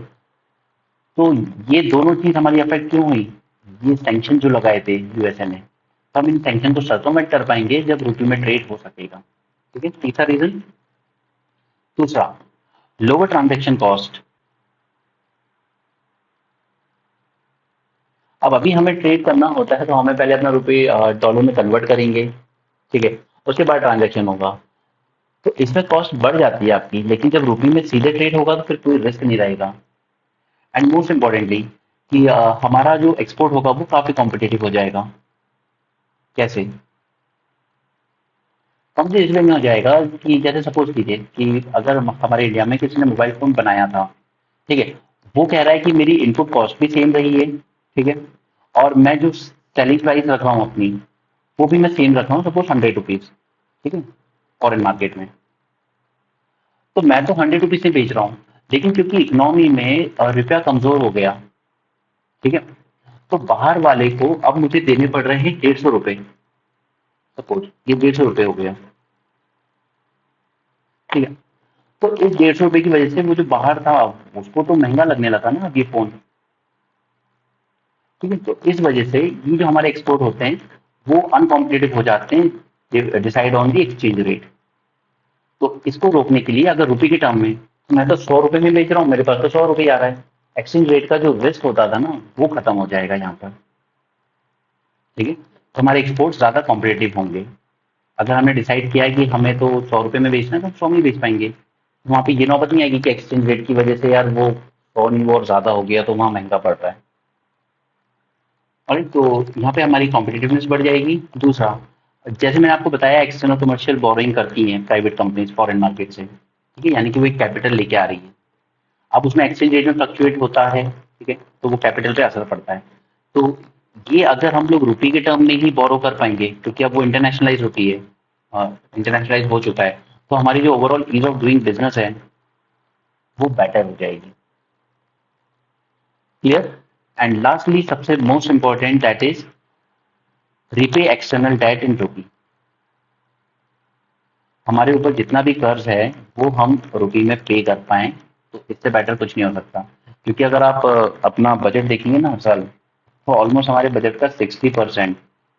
तो ये दोनों चीज हमारी अफेक्ट क्यों हुई, ये सैंक्शन जो लगाए थे यूएसए ने, हम इन सैंक्शन को सर्कमवेंट कर पाएंगे जब रुपये में ट्रेड हो सकेगा। ठीक है, तीसरा रीजन। दूसरा, लोअर ट्रांजेक्शन कॉस्ट। अब अभी हमें ट्रेड करना होता है तो हमें पहले अपना रुपये डॉलर में कन्वर्ट करेंगे। ठीक है, उसके बाद ट्रांजेक्शन होगा, तो इसमें कॉस्ट बढ़ जाती है आपकी, लेकिन जब रुपये में सीधे ट्रेड होगा तो फिर कोई रिस्क नहीं रहेगा। एंड मोस्ट इंपॉर्टेंटली कि हमारा जो एक्सपोर्ट होगा वो काफी कॉम्पिटेटिव हो जाएगा। कैसे? कम से इसलिए नहीं हो जाएगा कि जैसे सपोज कीजिए कि अगर हमारे इंडिया में किसी ने मोबाइल फोन बनाया था, ठीक है, वो कह रहा है कि मेरी इनपुट कॉस्ट भी सेम रही है, ठीक है, और मैं जो सेलिंग प्राइस रख रहा हूँ अपनी, वो भी मैं सेम रख रहा हूँ, सपोज ₹100, ठीक है, फॉरेन मार्केट में, तो मैं तो ₹100 से बेच रहा हूँ, लेकिन क्योंकि इकोनॉमी में रुपया कमजोर हो गया, ठीक है, तो बाहर वाले को अब मुझे देने पड़ रहे हैं ₹150, सपोज ये ₹150 हो गया। ठीक है, तो इस ₹150 की वजह से वो जो बाहर था उसको तो महंगा लगने लगा ना अब ये फोन। ठीक है, तो इस वजह से ये जो हमारे एक्सपोर्ट होते हैं वो अनकॉम्पिटेटिव हो जाते हैं, decide on the exchange rate. तो इसको रोकने के लिए अगर रुपए के टर्म में, तो मैं तो ₹100 में बेच रहा हूँ, मेरे पास तो ₹100 आ रहा है, एक्सचेंज रेट का जो रिस्क होता था ना वो खत्म हो जाएगा यहाँ पर। ठीक है, तो हमारे एक्सपोर्ट ज्यादा कॉम्पिटेटिव होंगे। अगर हमने डिसाइड किया है कि हमें तो 100 रुपए में बेचना है तो 100 में बेच पाएंगे, तो वहां पे ये नौबत नहीं आएगी कि एक्सचेंज रेट की वजह से यार वो 100 नहीं वो और ज्यादा हो गया तो वहां महंगा पड़ रहा है। और तो यहाँ पे हमारी कॉम्पिटिटिवनेस बढ़ जाएगी। दूसरा, जैसे मैंने आपको बताया एक्सटर्नल कमर्शियल बोरोइंग करती हैं प्राइवेट कंपनीज फॉरेन मार्केट से, ठीक है, यानी कि वो एक कैपिटल लेके आ रही है। अब उसमें एक्सचेंज रेट में फ्लक्चुएट होता है, ठीक है, तो वो कैपिटल पे असर पड़ता है। तो ये अगर हम लोग रुपये के टर्म में ही बोरो कर पाएंगे, क्योंकि अब वो इंटरनेशनलाइज होती है, इंटरनेशनलाइज हो चुका है, तो हमारी जो overall ease of doing business है वो बेटर हो जाएगी। क्लियर? एंड लास्टली सबसे most important that is repay external debt in rupee. हमारे ऊपर जितना भी कर्ज है वो हम रुपये में पे कर पाए, तो इससे बेटर कुछ नहीं हो सकता। क्योंकि अगर आप अपना बजट देखेंगे ना साल, तो ऑलमोस्ट हमारे बजट का 60%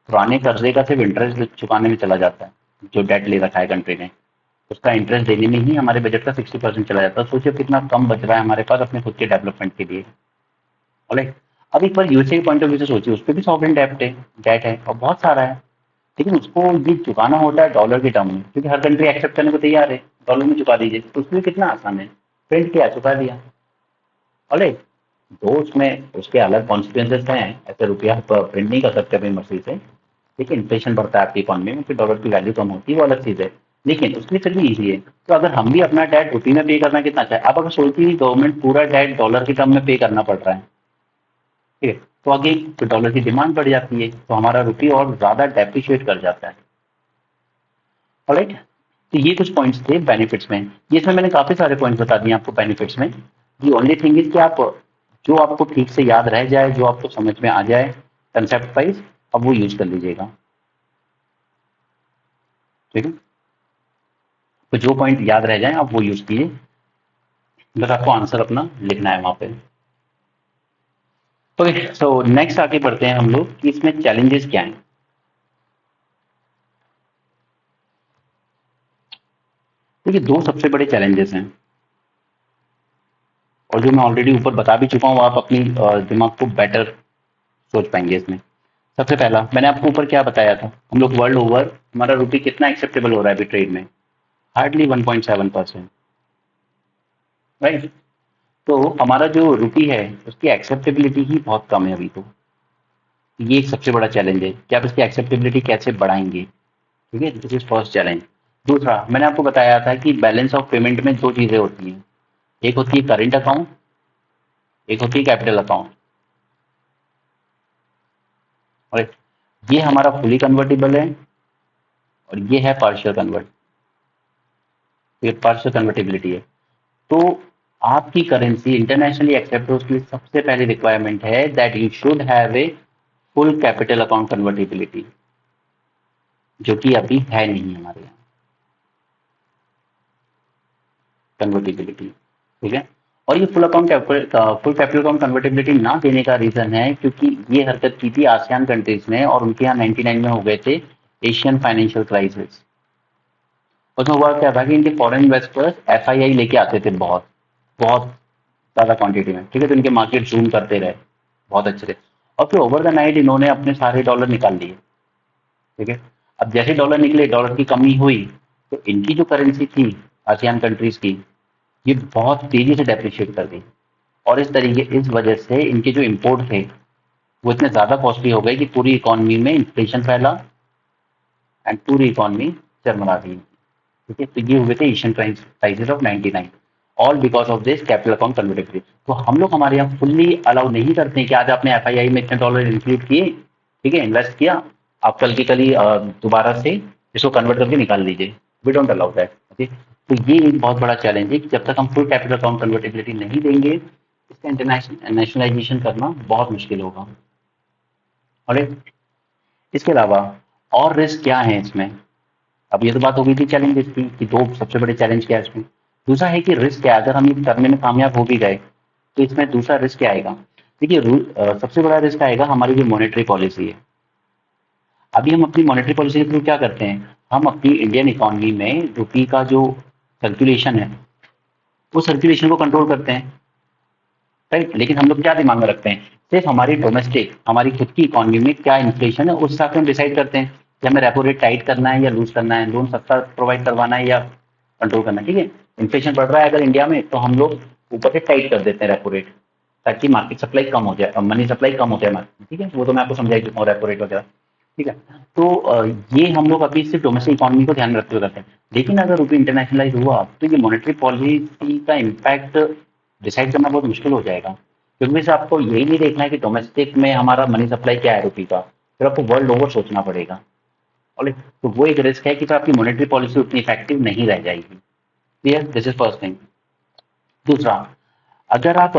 पुराने कर्जे का सिर्फ इंटरेस्ट चुकाने में चला जाता है। जो डेट ले रखा है कंट्री ने, उसका इंटरेस्ट देने में ही हमारे बजट का 60% चला जाता है। सोचिए कितना कम बच रहा है हमारे पास अपने खुद के डेवलपमेंट के लिए। ऑलराइट, अब एक बार यूएसए के पॉइंट ऑफ व्यू से सोचिए, उस पर भी सॉवरेन डेट है और बहुत सारा है, लेकिन उसको ये चुकाना होता है डॉलर के टर्म में, क्योंकि हर कंट्री एक्सेप्ट करने को तैयार है, डॉलर में चुका दीजिए, तो उसमें कितना आसान है, प्रिंट किया चुका दिया। ऑलराइट, दो उसमें उसके अलग कॉन्सिक्वेंसेस हैं, ऐसे रुपया आप प्रिंट नहीं कर सकते अपनी मर्जी से, ठीक है, इन्फ्लेशन बढ़ता है आपकी इकॉनमी में, फिर डॉलर की वैल्यू कम होती है, वो अलग चीज है, लेकिन उसके लिए फिर भी ईजी है। तो अगर हम भी अपना डेट रुपये में पे करना कितना चाहे, आप अगर सोचिए गवर्नमेंट पूरा डेट डॉलर के टर्म में पे करना पड़ रहा है, ठीक है, तो आगे तो डॉलर की डिमांड बढ़ जाती है, तो हमारा रुपये और ज्यादा डेप्रिशिएट कर जाता है। ऑलराइट, तो ये कुछ पॉइंट्स थे बेनिफिट्स में। ये इसमें मैंने काफी सारे पॉइंट्स बता दिए आपको बेनिफिट्स में। दी ओनली थिंग इज कि आप जो आपको ठीक से याद रह जाए, जो आपको समझ में आ जाए कंसेप्ट वाइज, अब वो यूज कर लीजिएगा। ठीक है, तो जो पॉइंट याद रह जाए आप वो यूज कीजिए, बस आपको आंसर अपना लिखना है वहां पे। ओके, सो नेक्स्ट आगे बढ़ते हैं हम लोग कि इसमें चैलेंजेस क्या हैं। देखिए, दो सबसे बड़े चैलेंजेस हैं, और जो मैं ऑलरेडी ऊपर बता भी चुका हूँ, आप अपनी दिमाग को बेटर सोच पाएंगे इसमें। सबसे पहला मैंने आपको ऊपर क्या बताया था, हम लोग वर्ल्ड ओवर हमारा रुपये कितना एक्सेप्टेबल हो रहा है अभी ट्रेड में, हार्डली 1.7%। राइट, तो हमारा जो रुपये है उसकी एक्सेप्टेबिलिटी ही बहुत कम है अभी। तो ये एक सबसे बड़ा चैलेंज है कि आप इसकी एक्सेप्टेबिलिटी कैसे बढ़ाएंगे। ठीक है, दिस इज फर्स्ट चैलेंज। दूसरा, मैंने आपको बताया था कि बैलेंस ऑफ पेमेंट में दो चीजें होती हैं, एक होती है करेंट अकाउंट, एक होती है कैपिटल अकाउंट। और ये हमारा फुली कन्वर्टेबल है और ये है पार्शियल कन्वर्ट, ये पार्शियल कन्वर्टेबिलिटी है। तो आपकी करेंसी इंटरनेशनली एक्सेप्ट हो, उसकी सबसे पहली रिक्वायरमेंट है that you should have a full capital account convertibility, जो कि अभी है नहीं हमारे यहाँ कन्वर्टेबिलिटी। ठीक है, और ये फुल कैपिटल अकाउंट कन्वर्टेबिलिटी ना देने का रीजन है क्योंकि ये हरकत की थी आसियान कंट्रीज ने, और उनके यहाँ 99 में हो गए थे एशियन फाइनेंशियल क्राइसिस। उसमें हुआ क्या था कि इनके फॉरेन इन्वेस्टर्स एफआईआई लेके आते थे बहुत बहुत ज्यादा क्वांटिटी में, ठीक है, तो इनके मार्केट जूम करते रहे बहुत अच्छे से, और फिर ओवर द नाइट इन्होंने अपने सारे डॉलर निकाल लिए। ठीक है, अब जैसे डॉलर निकले, डॉलर की कमी हुई, तो इनकी जो करेंसी थी आसियान कंट्रीज की, ये बहुत तेजी से डेप्रिशिएट कर गई, और इस वजह से इनके जो इम्पोर्ट थे वो इतने ज्यादा कॉस्टली हो गए कि पूरी इकोनॉमी में इन्फ्लेशन फैला एंड पूरी इकोनॉमी चरमरा गई। ठीक है, तो ये हुए थे Asian crisis of 99, all because of this capital account convertibility. तो हम लोग हमारे यहाँ फुल्ली अलाउ नहीं करते हैं कि आज आपने एफआईआई में इतने डॉलर इंक्लूड किए, ठीक है, इन्वेस्ट किया, आप कल की कल ही दोबारा से इसको कन्वर्ट करके निकाल लीजिए। We don't allow that. Okay, तो ये एक बहुत बड़ा चैलेंज है कि जब तक हम फुल कैपिटल अकाउंट कन्वर्टेबिलिटी नहीं देंगे, इसका इंटरनेशनल नेशनलाइजेशन करना बहुत मुश्किल होगा। और इसके अलावा और रिस्क क्या है इसमें? अब ये तो बात हो गई थी चैलेंजेस की कि दो सबसे बड़े चैलेंज क्या है इसमें। दूसरा है कि रिस्क क्या है, अगर हम ये करने में कामयाब हो भी गए तो इसमें दूसरा रिस्क क्या आएगा। देखिए, सबसे बड़ा रिस्क आएगा हमारी जो मॉनेटरी पॉलिसी है। अभी हम अपनी मॉनेटरी पॉलिसी के थ्रू क्या करते हैं, हम अपनी इंडियन इकोनॉमी में रुपये का जो सर्कुलेशन है वो सर्कुलेशन को कंट्रोल करते हैं, राइट। लेकिन हम लोग क्या दिमाग में रखते हैं, सिर्फ हमारी डोमेस्टिक, हमारी खुद की इकोनॉमी में क्या इन्फ्लेशन है उस हिसाब से हम डिसाइड करते हैं कि हमें रेपो रेट टाइट करना है या लूज करना है, लोन सस्ता प्रोवाइड करवाना है या कंट्रोल करना है। ठीक है, इन्फ्लेशन बढ़ रहा है अगर इंडिया में तो हम लोग ऊपर से टाइट कर देते हैं रेपो रेट, ताकि मार्केट सप्लाई कम हो जाए, मनी सप्लाई कम हो जाए मार्केट में। ठीक है, वो तो मैं आपको समझा ही चुका हूँ, रेपो रेट वगैरह। ठीक है, तो ये हम लोग अभी सिर्फ डोमेस्टिक इकोनॉमी को ध्यान में रखते हुए करते हैं। लेकिन अगर रुपये इंटरनेशनलाइज हुआ तो ये मॉनेटरी पॉलिसी का इम्पैक्ट डिसाइड करना बहुत मुश्किल हो जाएगा, क्योंकि वैसे आपको यही नहीं देखना है कि डोमेस्टिक में हमारा मनी सप्लाई क्या है रुपये का, फिर आपको वर्ल्ड ओवर सोचना पड़ेगा। और तो वो एक रिस्क है कि फिर आपकी मॉनेटरी पॉलिसी उतनी इफेक्टिव नहीं रह जाएगी। Clear, this is first thing. दूसरा, अगर आप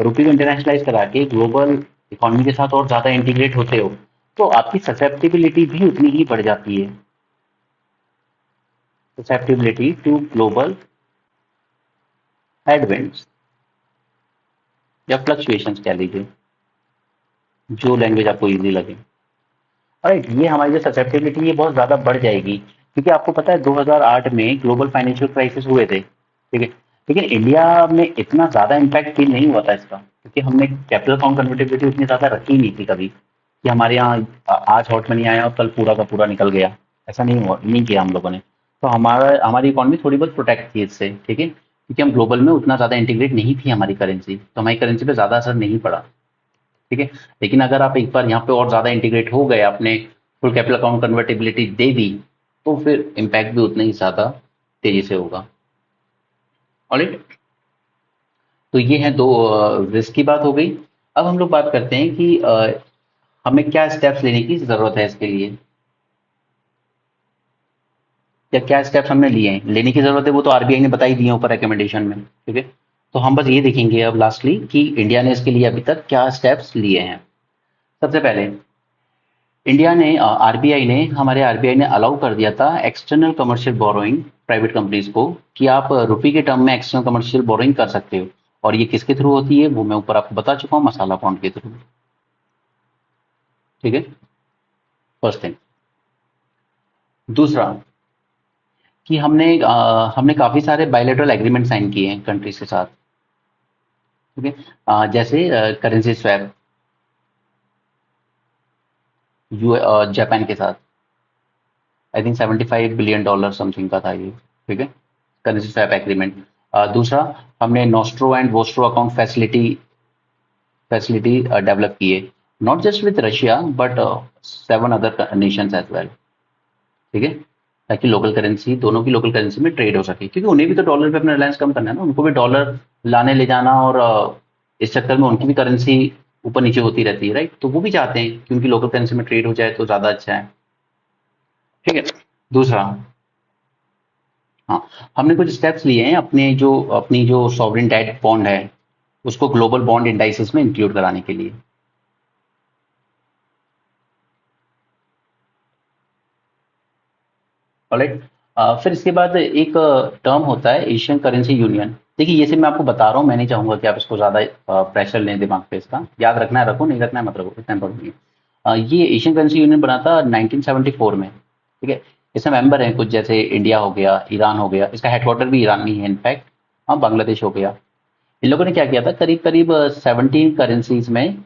रुपये को इंटरनेशनलाइज करा के ग्लोबल इकोनॉमी के साथ और ज्यादा इंटीग्रेट होते हो तो आपकी ससेप्टिबिलिटी भी उतनी ही बढ़ जाती है, ससेप्टिबिलिटी टू ग्लोबल हेडविंड्स या फ्लक्चुएशंस कह लीजिए, जो लैंग्वेज आपको इजी लगे। राइट, ये हमारी जो ससेप्टिबिलिटी है बहुत ज्यादा बढ़ जाएगी, क्योंकि आपको पता है 2008 में ग्लोबल फाइनेंशियल क्राइसिस हुए थे। ठीक है, लेकिन इंडिया में इतना ज्यादा इम्पैक्ट फील नहीं हुआ था इसका, क्योंकि हमने कैपिटल अकाउंट कन्वर्टेबिलिटी उतनी ज्यादा रखी नहीं थी कभी, कि हमारे यहाँ आज हॉट मनी आया और कल पूरा का पूरा निकल गया। ऐसा नहीं हुआ, नहीं किया हम लोगों ने। तो हमारी इकोनॉमी थोड़ी बहुत प्रोटेक्ट थी इससे। ठीक है, क्योंकि हम ग्लोबल में उतना ज्यादा इंटीग्रेट नहीं थी हमारी करेंसी, तो हमारी करेंसी पे ज्यादा असर नहीं पड़ा। ठीक है, लेकिन अगर आप एक बार यहाँ पे और ज्यादा इंटीग्रेट हो गए, आपने फुल कैपिटल अकाउंट कन्वर्टेबिलिटी दे दी, तो फिर इम्पैक्ट भी उतना ही ज्यादा तेजी से होगा। ऑलराइट, तो ये है दो रिस्क की बात हो गई। अब हम लोग बात करते हैं कि हमें क्या स्टेप्स लेने की जरूरत है इसके लिए, या क्या स्टेप्स हमने लिए हैं, लेने की जरूरत है वो तो आरबीआई ने बता ही दिए ऊपर रिकमेंडेशन में। ठीक है, तो हम बस ये देखेंगे अब लास्टली कि इंडिया ने इसके लिए अभी तक क्या स्टेप्स लिए हैं। सबसे पहले इंडिया ने आरबीआई ने हमारे आरबीआई ने अलाउ कर दिया था external commercial borrowing private companies को, कि आप रुपये के टर्म में एक्सटर्नल कमर्शियल बोरोइंग कर सकते हो। और ये किसके थ्रू होती है वो मैं ऊपर आपको बता चुका हूँ, मसाला बॉन्ड के थ्रू। ठीक है, फर्स्ट थिंग। दूसरा, कि हमने काफी सारे बायलैटरल एग्रीमेंट साइन किए हैं कंट्रीज के साथ। ठीक है, जैसे करेंसी स्वैप जापान के साथ, आई थिंक $75 बिलियन समथिंग का था ये। ठीक है, करेंसी स्वैप एग्रीमेंट। दूसरा, हमने nostro and vostro account facility develop की है, not just with Russia but 7 other nations as well. ठीक है, ताकि लोकल करेंसी, दोनों की लोकल करेंसी में ट्रेड हो सके, क्योंकि उन्हें भी तो डॉलर पे अपना रिलायंस कम करना है ना, उनको भी डॉलर लाने ले जाना, और इस चक्कर में उनकी भी करेंसी ऊपर नीचे होती रहती है। राइट, तो वो भी चाहते हैं कि उनकी लोकल करेंसी में ट्रेड हो जाए तो ज्यादा अच्छा है। ठीक है, दूसरा, हाँ, हमने कुछ स्टेप्स लिए हैं अपनी जो सॉवरेन डेट बॉन्ड है उसको ग्लोबल बॉन्ड इंडाइसेस में इंक्लूड कराने के लिए। ऑलराइट, फिर इसके बाद एक टर्म होता है एशियन करेंसी यूनियन। देखिए, ये सिर्फ मैं आपको बता रहा हूँ, मैं नहीं चाहूंगा कि आप इसको ज्यादा प्रेशर लें दिमाग पे, इसका याद रखना है रखो, नहीं रखना है मत रखो, इतना इम्पोर्टेंट नहीं है। ये एशियन करेंसी यूनियन बना था 1974 में। ठीक है, इसमें मेंबर हैं कुछ जैसे इंडिया हो गया, ईरान हो गया, इसका हेडक्वार्टर भी ईरान में ही है इनफैक्ट। हाँ, बांग्लादेश हो गया। इन लोगों ने क्या किया था, करीब करीब 17 करेंसीज में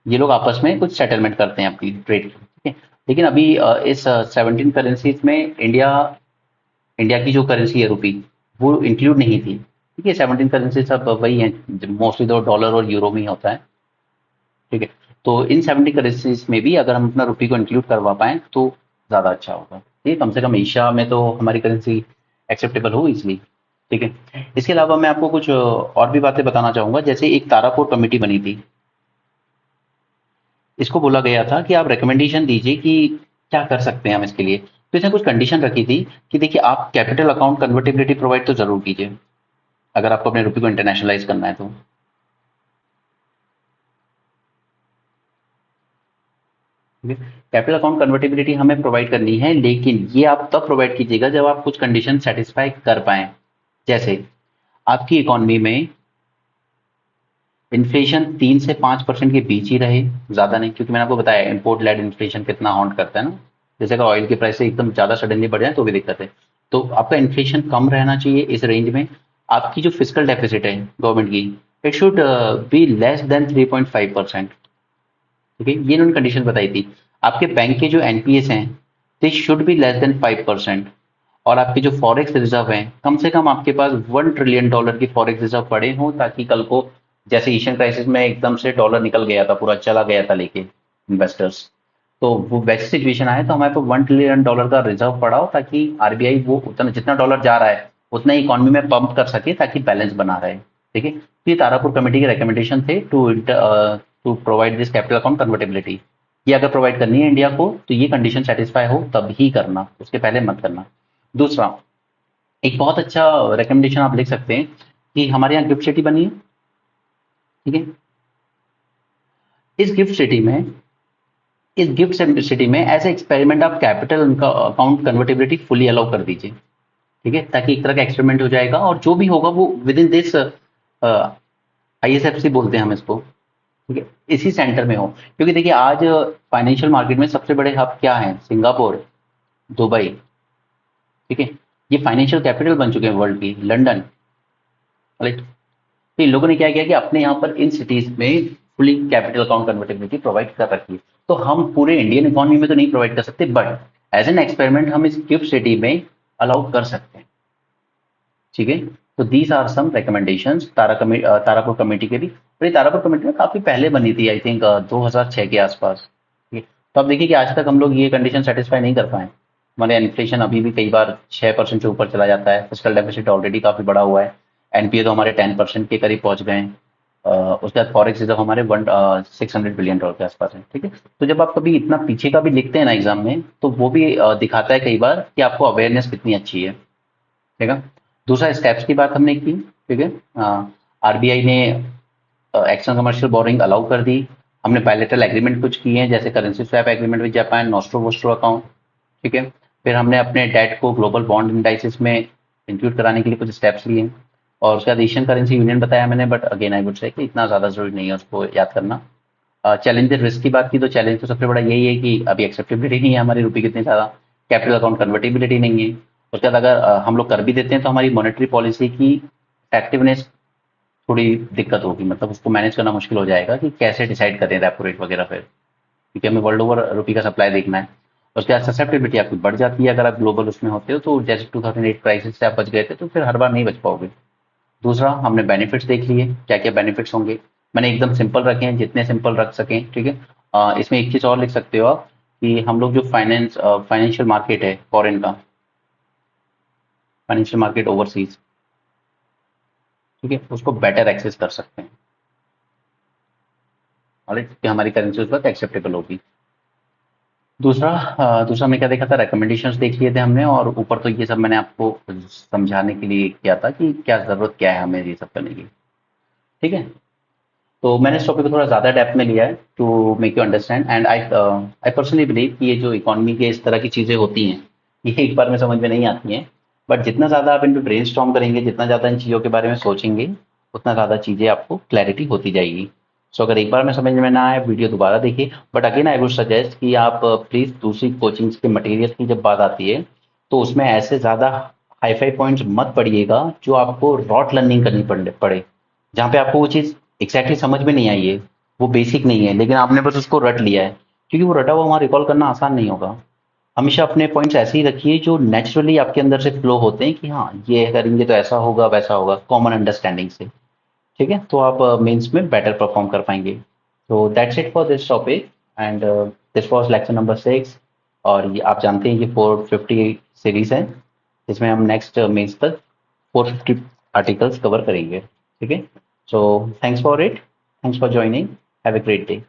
ये लोग आपस में कुछ सेटलमेंट करते हैं अपनी ट्रेड। ठीक है, लेकिन अभी इस 17 करेंसीज में इंडिया इंडिया की जो करेंसी है रुपी, वो इंक्लूड नहीं थी। ठीक है, 17 करेंसी सब वही है, मोस्टली तो डॉलर और यूरो में ही होता है। ठीक है, तो इन 70 करेंसीज में भी अगर हम अपना रुपी को इंक्लूड करवा पाए तो ज्यादा अच्छा होगा। ठीक है, कम से कम एशिया में तो हमारी करेंसी एक्सेप्टेबल हो इसलिए। ठीक है, इसके अलावा मैं आपको कुछ और भी बातें बताना चाहूंगा, जैसे एक तारापुर कमेटी बनी थी। इसको बोला गया था कि आप रिकमेंडेशन दीजिए कि क्या कर सकते हैं हम इसके लिए। तो इसने कुछ कंडीशन रखी थी कि देखिए, आप कैपिटल अकाउंट कन्वर्टेबिलिटी प्रोवाइड तो जरूर कीजिए अगर आपको अपने रुपये को इंटरनेशनलाइज करना है तो। कैपिटल अकाउंट कन्वर्टेबिलिटी हमें प्रोवाइड करनी है, लेकिन ये आप तब प्रोवाइड कीजिएगा जब आप कुछ कंडीशन सेटिस्फाई कर पाए। जैसे आपकी इकोनॉमी में इन्फ्लेशन 3 से 5% के बीच ही रहे, ज्यादा नहीं, क्योंकि मैंने आपको बताया इम्पोर्ट लेड इन्फ्लेशन कितना हॉन्ट करता है ना। जैसे अगर ऑयल के प्राइस से एकदम ज्यादा सडनली बढ़ जाए तो भी दिक्कत है। तो आपका इन्फ्लेशन कम रहना चाहिए इस रेंज में। आपकी जो फिजिकल डेफिसिट है गवर्नमेंट की, it should be less than 3.5%। ठीक है, ये इन्होंने कंडीशन बताई थी। आपके बैंक के जो एनपीएस हैं they should be less than 5%। और आपके जो फॉरेक्स रिजर्व हैं कम से कम आपके पास $1 ट्रिलियन की फॉरेक्स रिजर्व पड़े हों, ताकि कल को जैसे एशियन क्राइसिस में एकदम से डॉलर निकल गया था, पूरा चला गया था लेके इन्वेस्टर्स, तो वो वैसी सिचुएशन आए तो हमारे पास $1 ट्रिलियन का रिजर्व पड़ा हो, ताकि आरबीआई वो उतना जितना डॉलर जा रहा है उतना ही इकोनॉमी में पंप कर सके, ताकि बैलेंस बना रहे। ठीक है, तो ये तारापुर कमेटी के रिकमेंडेशन थे to provide this capital account convertibility. ये अगर प्रोवाइड करनी है इंडिया को तो ये कंडीशन सेटिस्फाई हो तब ही करना, उसके पहले मत करना। दूसरा, एक बहुत अच्छा रिकमेंडेशन आप लिख सकते हैं कि हमारे यहाँ गिफ्ट सिटी बनी है। ठीक है, इस गिफ्ट सिटी में इस गिफ्ट सिटी में एज ए एक्सपेरिमेंट आप capital account convertibility fully allow कर दीजिए। ठीक है, ताकि एक तरह का एक्सपेरिमेंट हो जाएगा और जो भी होगा वो विद इन दिस आईएसएफसी बोलते हैं हम इसको। ठीक है, इसी सेंटर में हो, क्योंकि देखिए आज फाइनेंशियल मार्केट में सबसे बड़े हब क्या हैं? Singapore, Dubai. ठीक है, ये फाइनेंशियल कैपिटल बन चुके हैं वर्ल्ड की, लंदन। राइट, तो इन लोगों ने क्या किया कि अपने यहाँ पर इन सिटीज में fully capital account convertibility provide कर रखी है। तो हम पूरे इंडियन इकोनॉमी में तो नहीं प्रोवाइड कर सकते, बट एज एन एक्सपेरिमेंट हम इस गिफ्ट सिटी में अलाउ कर सकते हैं। ठीक है, तो these are some recommendations Tarapur committee के भी। और ये तारापुर कमेटी में काफी पहले बनी थी, आई थिंक 2006 के आसपास। ठीक है, तो अब देखिए कि आज तक हम लोग ये कंडीशन सेटिस्फाई नहीं कर पाए। हमारे इन्फ्लेशन अभी भी कई बार 6% से ऊपर चला जाता है, फिस्कल डेफिसिट ऑलरेडी काफी बड़ा हुआ है, एनपीए तो हमारे 10% के करीब पहुंच गए हैं। उसके बाद फॉरेक्स रिजर्व हमारे 600 बिलियन डॉलर के आसपास है। ठीक है, तो जब आप कभी इतना पीछे का भी लिखते हैं ना एग्जाम में, तो वो भी दिखाता है कई बार कि आपको अवेयरनेस कितनी अच्छी है। ठीक है, दूसरा स्टेप्स की बात हमने की। ठीक है, आरबीआई ने एक्शन कमर्शियल बोरिंग अलाउ कर दी। हमने बायलेटरल एग्रीमेंट कुछ किए हैं, जैसे currency swap agreement with Japan, nostro vostro account. ठीक है, फिर हमने अपने डेट को ग्लोबल बॉन्ड इंडाइसिस में इंक्लूड कराने के लिए कुछ स्टेप्स लिए। और उसके बाद एशियन करेंसी यूनियन बताया मैंने, but again I would say कि इतना ज़्यादा जरूरी नहीं है उसको याद करना। चैलेंज रिस्क की बात की तो चैलेंज तो सबसे बड़ा यही है कि अभी एक्सेप्टेबिलिटी नहीं है हमारी रुपये कितनी ज़्यादा, कैपिटल अकाउंट कन्वर्टेबिलिटी नहीं है। उसके बाद अगर हम लोग कर भी देते हैं तो हमारी मॉनेटरी पॉलिसी की इफेक्टिवनेस थोड़ी दिक्कत होगी, मतलब उसको मैनेज करना मुश्किल हो जाएगा कि कैसे डिसाइड करें रेपो रेट वगैरह फिर, क्योंकि हमें वर्ल्ड ओवर रुपये का सप्लाई देखना है। उसके बाद ससेप्टेबिलिटी आपकी बढ़ जाती है अगर आप ग्लोबल उसमें होते हो, तो जैसे 2008 क्राइसिस से आप बच गए थे तो फिर हर बार नहीं बच पाओगे। दूसरा, हमने बेनिफिट्स देख लिए क्या क्या बेनिफिट्स होंगे। मैंने एकदम सिंपल रखे हैं, जितने सिंपल रख सकें। ठीक है, इसमें एक चीज़ और लिख सकते हो आप कि हम लोग जो फाइनेंशियल मार्केट है फॉरेन का, फाइनेंशियल मार्केट ओवरसीज, ठीक है, उसको बेटर एक्सेस कर सकते हैं। ऑलराइट, कि हमारी करेंसी उस वक्त एक्सेप्टेबल होगी। दूसरा हमने क्या देखा था? रिकमेंडेशंस देख लिए थे हमने, और ऊपर तो ये सब मैंने आपको समझाने के लिए किया था कि क्या ज़रूरत क्या है हमें ये सब करने की। ठीक है, तो मैंने इस टॉपिक को थोड़ा ज़्यादा डेप्थ में लिया है to make you understand, and I personally believe कि ये जो इकोनॉमी के इस तरह की चीज़ें होती हैं ये एक बार में समझ में नहीं आती हैं, बट जितना ज़्यादा आप इन पर ब्रेन स्टॉर्म करेंगे, जितना ज़्यादा इन चीज़ों के बारे में सोचेंगे, उतना ज़्यादा चीज़ें आपको क्लैरिटी होती जाएगी। सो अगर एक बार में समझ में ना आए, वीडियो दोबारा देखिए। But again I would suggest कि आप प्लीज़ दूसरी कोचिंग्स के मटेरियल की जब बात आती है तो उसमें ऐसे ज़्यादा हाई फाई पॉइंट्स मत पढ़िएगा जो आपको रॉट लर्निंग करनी पड़े, जहाँ पे आपको वो चीज़ एग्जैक्टली समझ में नहीं आई है, वो बेसिक नहीं है, लेकिन आपने बस उसको रट लिया है, क्योंकि वो रटा हुआ वहाँ रिकॉल करना आसान नहीं होगा। हमेशा अपने पॉइंट्स ऐसे ही रखिए जो नेचुरली आपके अंदर से फ्लो होते हैं कि हाँ ये करेंगे तो ऐसा होगा वैसा होगा, कॉमन अंडरस्टैंडिंग से। ठीक है, तो आप मेंस में बेटर परफॉर्म कर पाएंगे। तो that's it for this topic, and this was lecture number 6। और ये आप जानते हैं ये 450 सीरीज है, इसमें हम नेक्स्ट मेंस तक 450 आर्टिकल्स कवर करेंगे। ठीक है, so thanks for it, thanks for joining, have a great day.